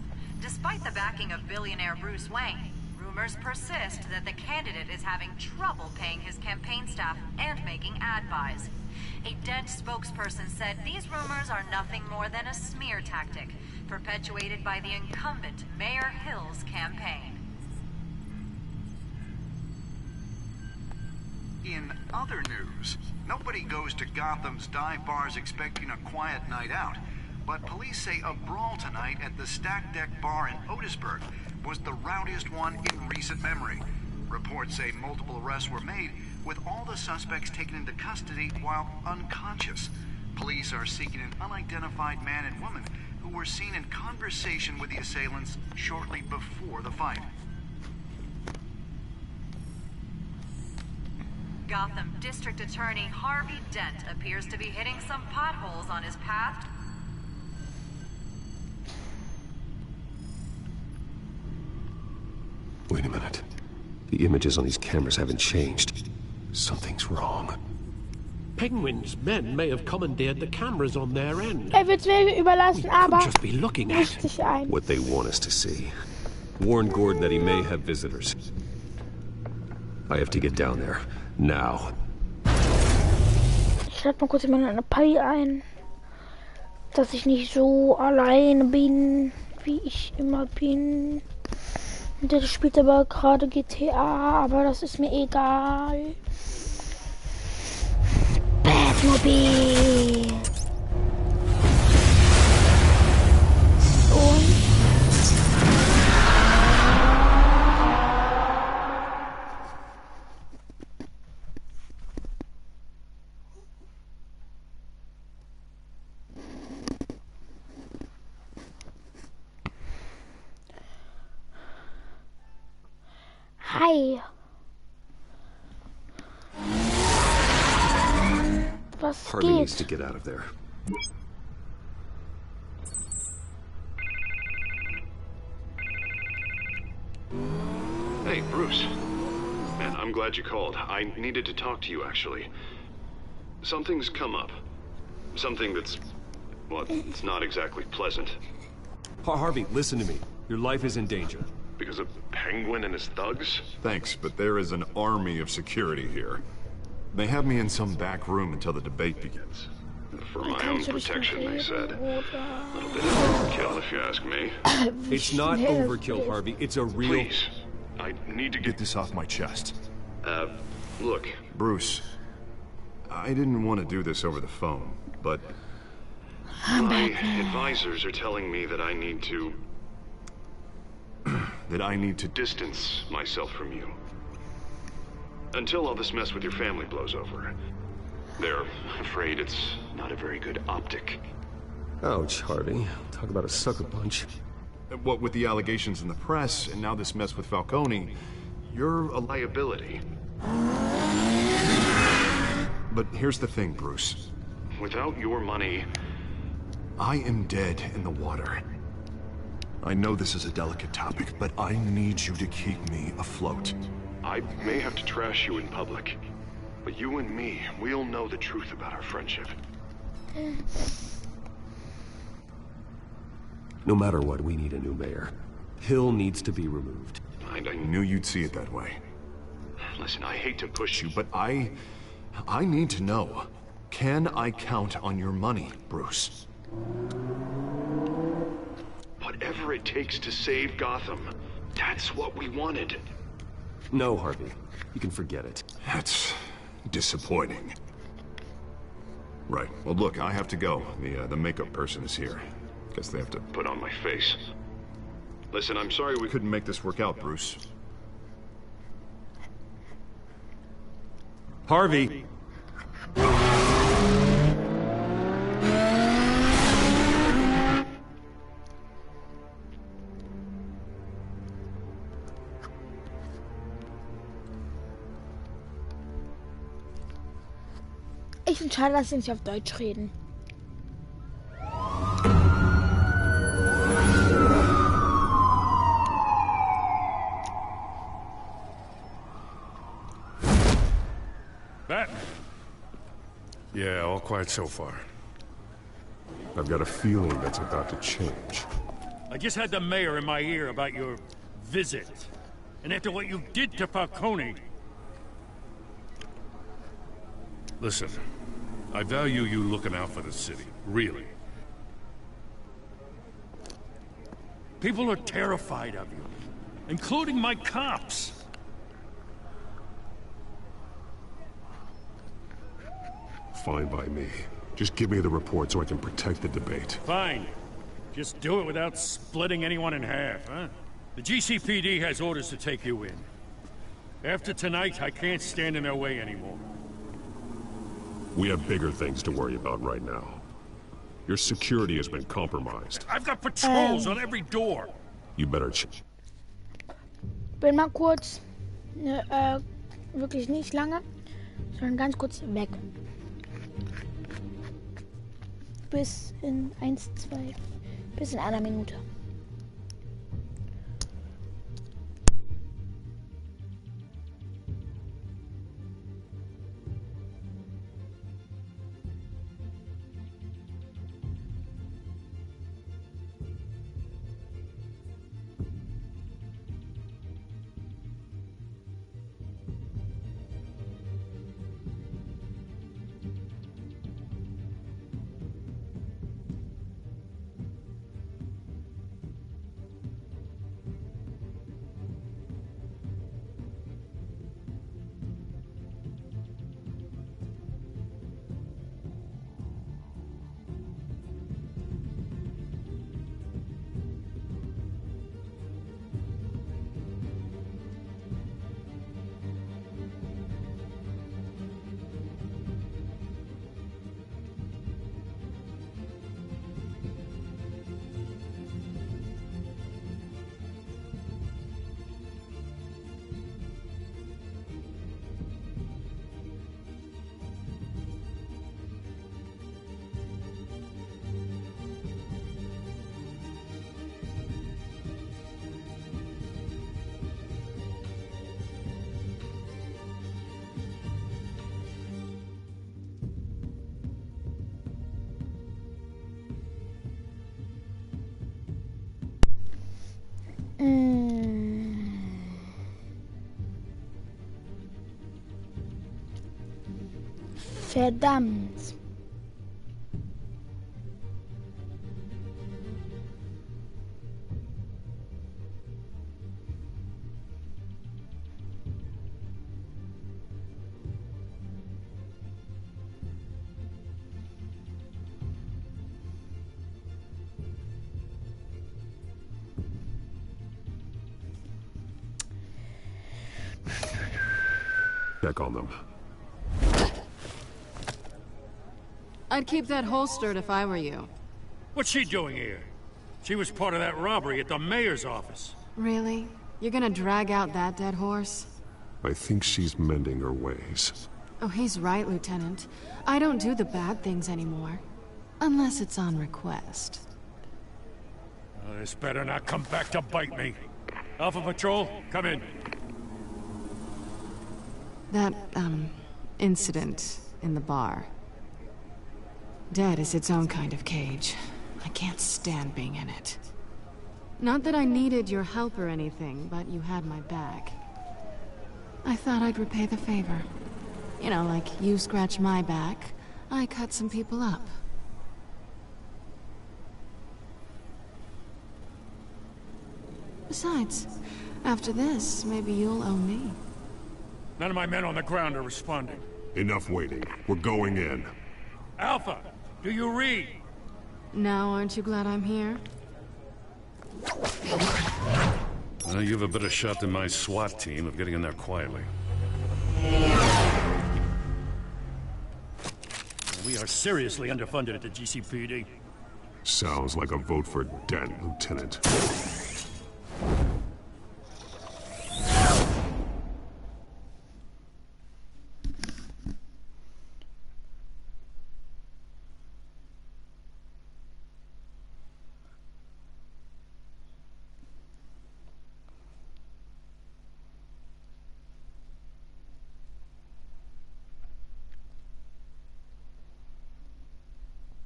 Despite the backing of billionaire Bruce Wayne, rumors persist that the candidate is having trouble paying his campaign staff and making ad buys. A Dent spokesperson said these rumors are nothing more than a smear tactic, perpetuated by the incumbent Mayor Hill's campaign. In other news, nobody goes to Gotham's dive bars expecting a quiet night out, but police say a brawl tonight at the Stack Deck Bar in Otisburg was the rowdiest one in recent memory. Reports say multiple arrests were made, with all the suspects taken into custody while unconscious. Police are seeking an unidentified man and woman who were seen in conversation with the assailants shortly before the fight. Gotham District Attorney Harvey Dent appears to be hitting some potholes on his path. Wait a minute. The images on these cameras haven't changed. Something's wrong. Penguin's men may have commandeered the cameras on their end. Wird's mir überlassen, aber just be looking at what they want us to see. Warn Gordon that he may have visitors. I have to get down there. Now. Ich lade mal kurz in meine Pi ein, dass ich nicht so alleine bin, wie ich immer bin. Der spielt aber gerade GTA, aber das ist mir egal. Batmobil. Und hi. Was Harvey geht? needs to get out of there. Hey, Bruce. Man, I'm glad you called. I needed to talk to you, actually. Something's come up. Something that's... well, it's not exactly pleasant. Harvey, listen to me. Your life is in danger. Because of Penguin and his thugs? Thanks, but there is an army of security here. They have me in some back room until the debate begins. For my own protection, they said. A little bit of overkill, if you ask me. It's not overkill, Harvey. It's a real... Please. I need to get this off my chest. Look. Bruce, I didn't want to do this over the phone, but... my advisors are telling me that I need to... distance myself from you. Until all this mess with your family blows over. They're afraid it's not a very good optic. Ouch, Harvey. Talk about a sucker punch. What with the allegations in the press, and now this mess with Falcone, you're a liability. But here's the thing, Bruce. Without your money... I am dead in the water. I know this is a delicate topic, but I need you to keep me afloat. I may have to trash you in public, but you and me, we'll know the truth about our friendship. No matter what, we need a new mayor. Hill needs to be removed. I knew you'd see it that way. Listen, I hate to push you, but I need to know. Can I count on your money, Bruce? Whatever it takes to save Gotham, that's what we wanted. No, Harvey. You can forget it. That's disappointing. Right. Well, look, I have to go. The makeup person is here. Guess they have to put on my face. Listen, I'm sorry we couldn't make this work out, Bruce. Harvey! Ich finde schade, dass sie nicht auf Deutsch reden. Batman. Yeah, all quiet so far. I've got a feeling that's about to change. I just had the mayor in my ear about your visit. And after what you did to Falcone... Listen, I value you looking out for the city, really. People are terrified of you, including my cops. Fine by me. Just give me the report so I can protect the debate. Fine. Just do it without splitting anyone in half, huh? The GCPD has orders to take you in. After tonight, I can't stand in their way anymore. We have bigger things to worry about right now. Your security has been compromised. I've got patrols on every door. You better check. Bin mal kurz, wirklich nicht lange, sondern ganz kurz weg. Bis in 1, 2, bis in einer Minute. Verdammt. Check on them. I'd keep that holstered if I were you. What's she doing here? She was part of that robbery at the mayor's office. Really? You're gonna drag out that dead horse? I think she's mending her ways. Oh, he's right, Lieutenant. I don't do the bad things anymore. Unless it's on request. Oh, this better not come back to bite me. Alpha Patrol, come in. That, incident in the bar. Dead is its own kind of cage. I can't stand being in it. Not that I needed your help or anything, but you had my back. I thought I'd repay the favor. You know, like you scratch my back, I cut some people up. Besides, after this, maybe you'll owe me. None of my men on the ground are responding. Enough waiting. We're going in. Alpha, do you read? Now, aren't you glad I'm here? Well, you have a better shot than my SWAT team of getting in there quietly. We are seriously underfunded at the GCPD. Sounds like a vote for Dent, Lieutenant.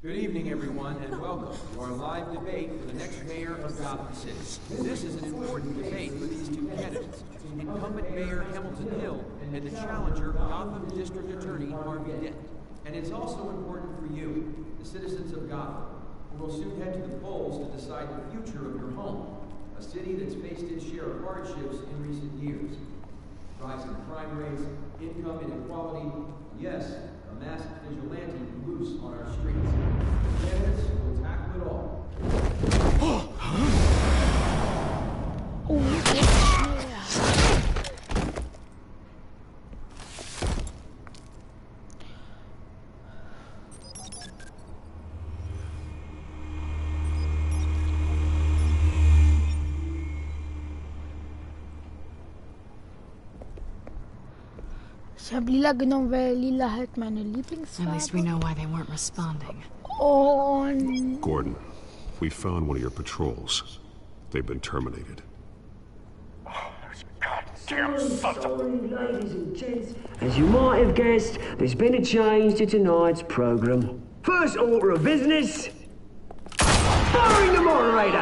Good evening, everyone, and welcome to our live debate for the next mayor of Gotham City. This is an important debate for these two candidates, incumbent Mayor Hamilton Hill and the challenger, Gotham District Attorney Harvey Dent. And it's also important for you, the citizens of Gotham, who will soon head to the polls to decide the future of your home, a city that's faced its share of hardships in recent years. Rising crime rates, income inequality, yes, a masked vigilante loose on our streets. The candidates will tackle it all. Ich habe lila genommen, weil lila halt meine Lieblingsfarbe. At least we know why they weren't responding. Und Gordon, we found one of your patrols. They've been terminated. Damn sorry, ladies and gents. As you might have guessed, there's been a change to tonight's program. First order of business, firing the moderator.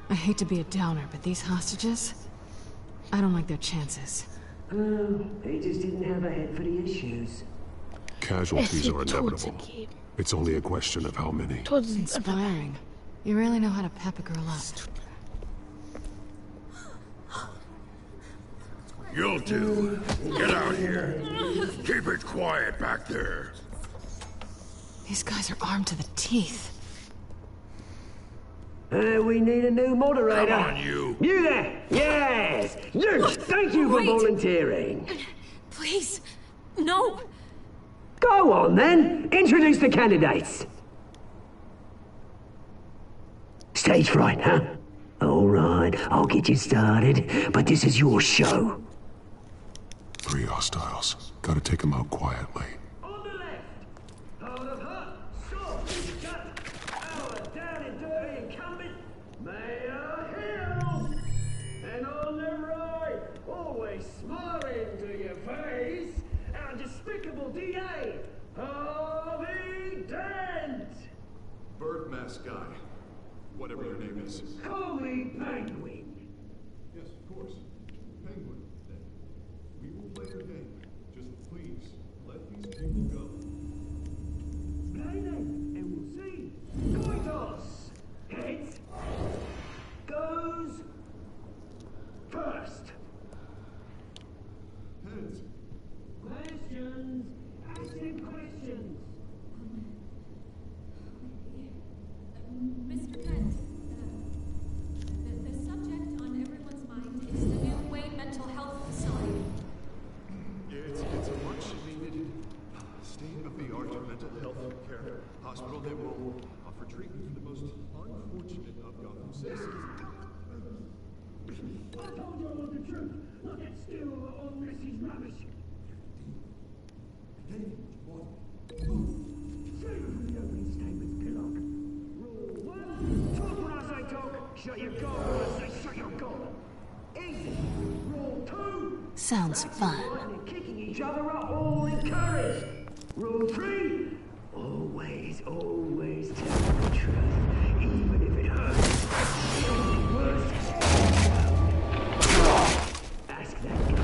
I hate to be a downer, but these hostages, I don't like their chances. He just didn't have a head for the issues. Casualties are inevitable. It's only a question of how many. Inspiring. You really know how to pep a girl up. You'll do. Get out here. Keep it quiet back there. These guys are armed to the teeth. We need a new moderator. Come on, you. You there! Yes! You! Thank you for volunteering. Please, no. Go on, then. Introduce the candidates. Stage fright, huh? All right, I'll get you started, but this is your show. 3 hostiles. Gotta take them out quietly. On the left, hard of hut, soft, gut, our down and dirty incumbent, Mayor Hill. And on the right, always smiling to your face, our despicable DA, Harvey Dent. Bird mask guy. Whatever your name is. Call me Penguin. Yes, of course. Penguin, then. We will play your game. Just please, let these people go. Play then, and we'll see. Coin toss. Heads. Goes. First. Heads. Questions. Asking questions. Mr. Kent, the subject on everyone's mind is the new Wayne mental health facility. It's a much-needed state-of-the-art mental health care hospital that will offer treatment for the most unfortunate of Gotham citizens. I told you all the truth. Not that still all this is rubbish. Save it from the opening statements, Pillock. Rule 1, talk when I say talk, shut your gob when I say shut your gob. Easy. Rule 2, Sounds fun. and kicking each other are all encouraged. Rule 3, always tell the truth, even if it hurts. The only worst is ask that guy.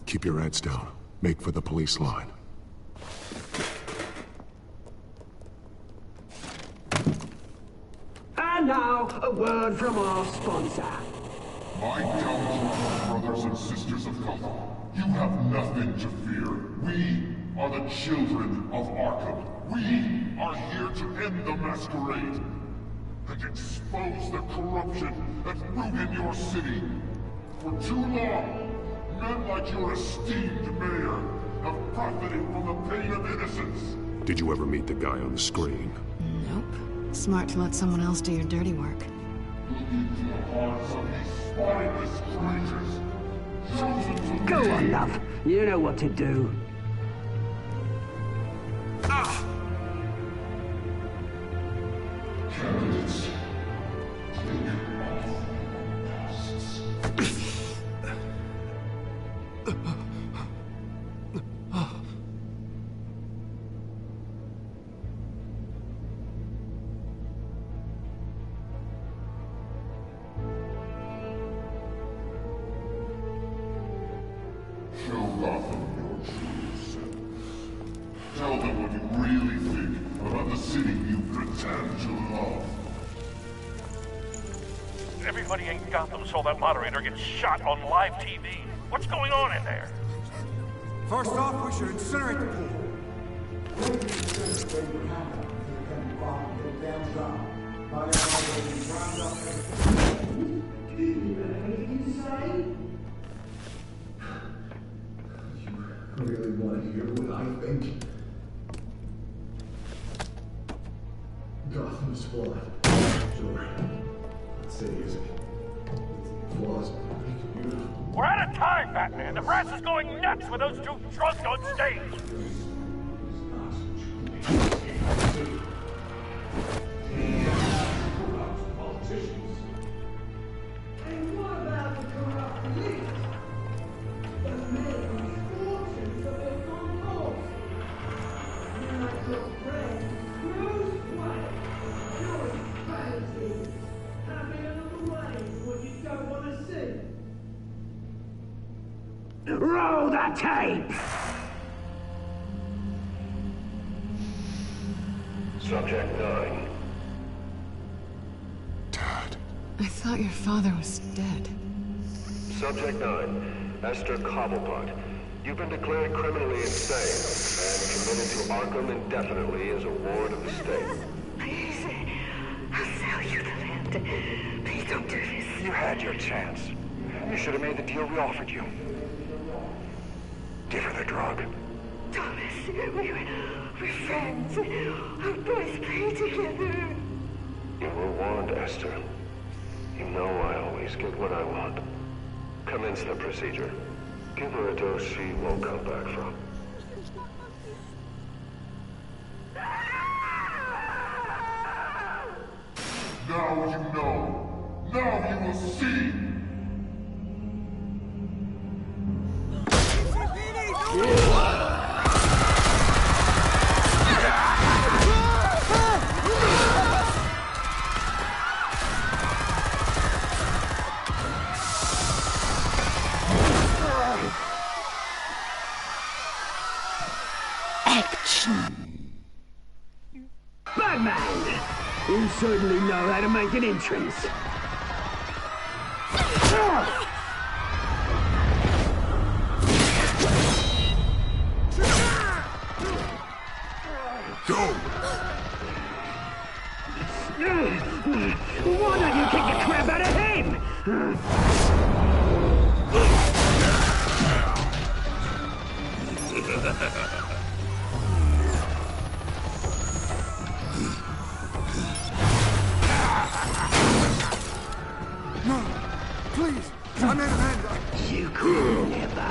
Keep your heads down. Make for the police line. now, a word from our sponsor. My gallant brothers and sisters of Gotham, you have nothing to fear. We are the children of Arkham. We are here to end the masquerade and expose the corruption that rooted your city. For too long, men like your esteemed mayor have profited from the pain of innocence. Did you ever meet the guy on the screen? Nope. Smart to let someone else do your dirty work. Look into the hearts of these spineless creatures. Chosen to Go lead. on, love. You know what to do. Candidates, take off masks. Show Gotham your true self. Tell them what you really think about the city you pretend to love. Everybody in Gotham saw that moderator get shot on live TV. What's going on in there? First off, we should incinerate the pool. You really want to hear what I think? Gotham is flawed. Sure. Let's say is it. Flaws make it beautiful. We're out of time, Batman. The press is going nuts with those two drunks on stage. Corrupt politicians. And what about the corrupt police? The men with fortunes of their own cause. Like your friend, Bruce Wayne. You're crazy. Having another way what you don't want to see. Roll the tape! Subject 9. I thought your father was dead. Subject 9. Esther Cobblepot. You've been declared criminally insane and committed to Arkham indefinitely as a ward of the state. Please, I'll sell you the land. Please don't do this. You had your chance. You should have made the deal we offered you. Give her the drug. Thomas, we're friends. Our boys play together. You were warned, Esther. You know I always get what I want. Commence the procedure. Give her a dose she won't come back from. Now you know. Now you will see. Batman! You certainly know how to make an entrance. Go! Why don't you kick the crap out of him? No, please, I made an end. You could never.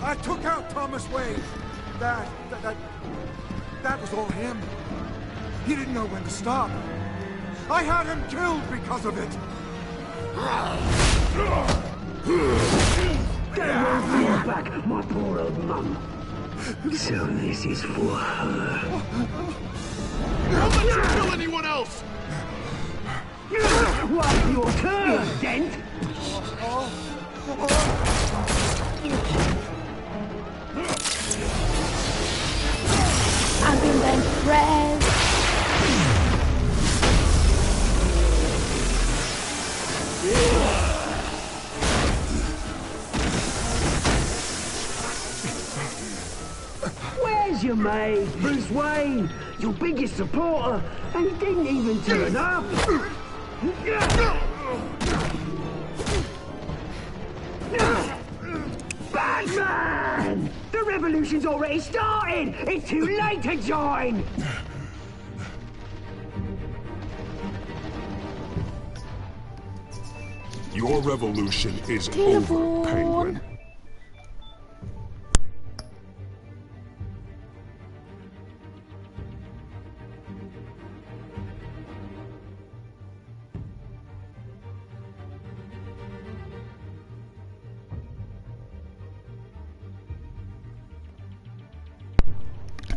I took out Thomas Wayne. That was all him. He didn't know when to stop. I had him killed because of it. They won't feel back, my poor old mum. So this is for her. Don't let you kill anyone else! your turn, Dent. I've been dein friend. Where's your mate, Bruce Wayne? Your biggest supporter, and he didn't even turn up. Batman! The revolution's already started! It's too late to join! Your revolution is over, Penguin.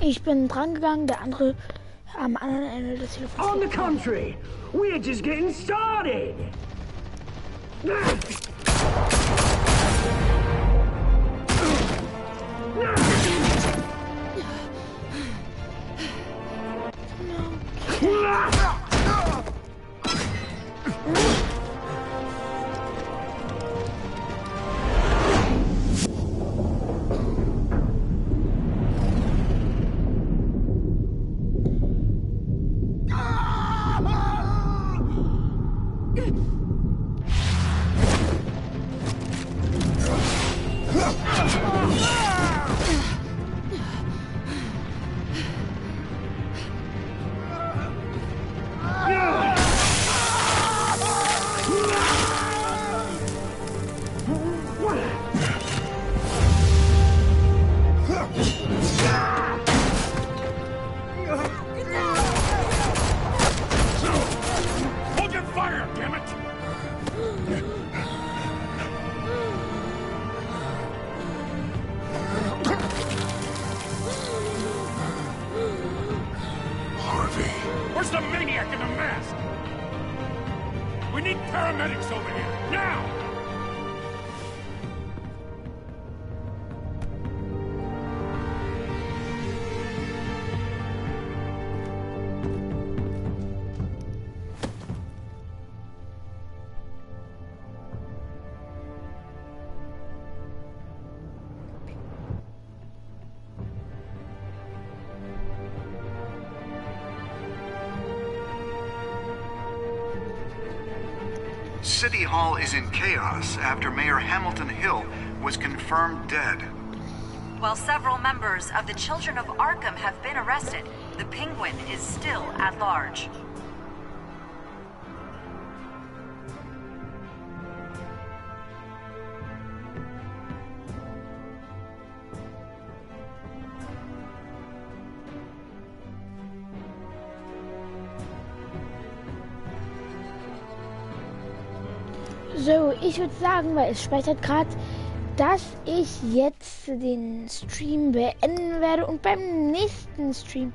Ich bin dran gegangen, der andere am anderen Ende des Telefons. On the contrary, we're just getting started. Where's the maniac in the mask? We need paramedics over here, now! City Hall is in chaos after Mayor Hamilton Hill was confirmed dead. While several members of the Children of Arkham have been arrested, the Penguin is still at large. So, ich würde sagen, weil es speichert gerade, dass ich jetzt den Stream beenden werde und beim nächsten Stream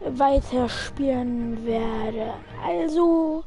weiterspielen werde. Also,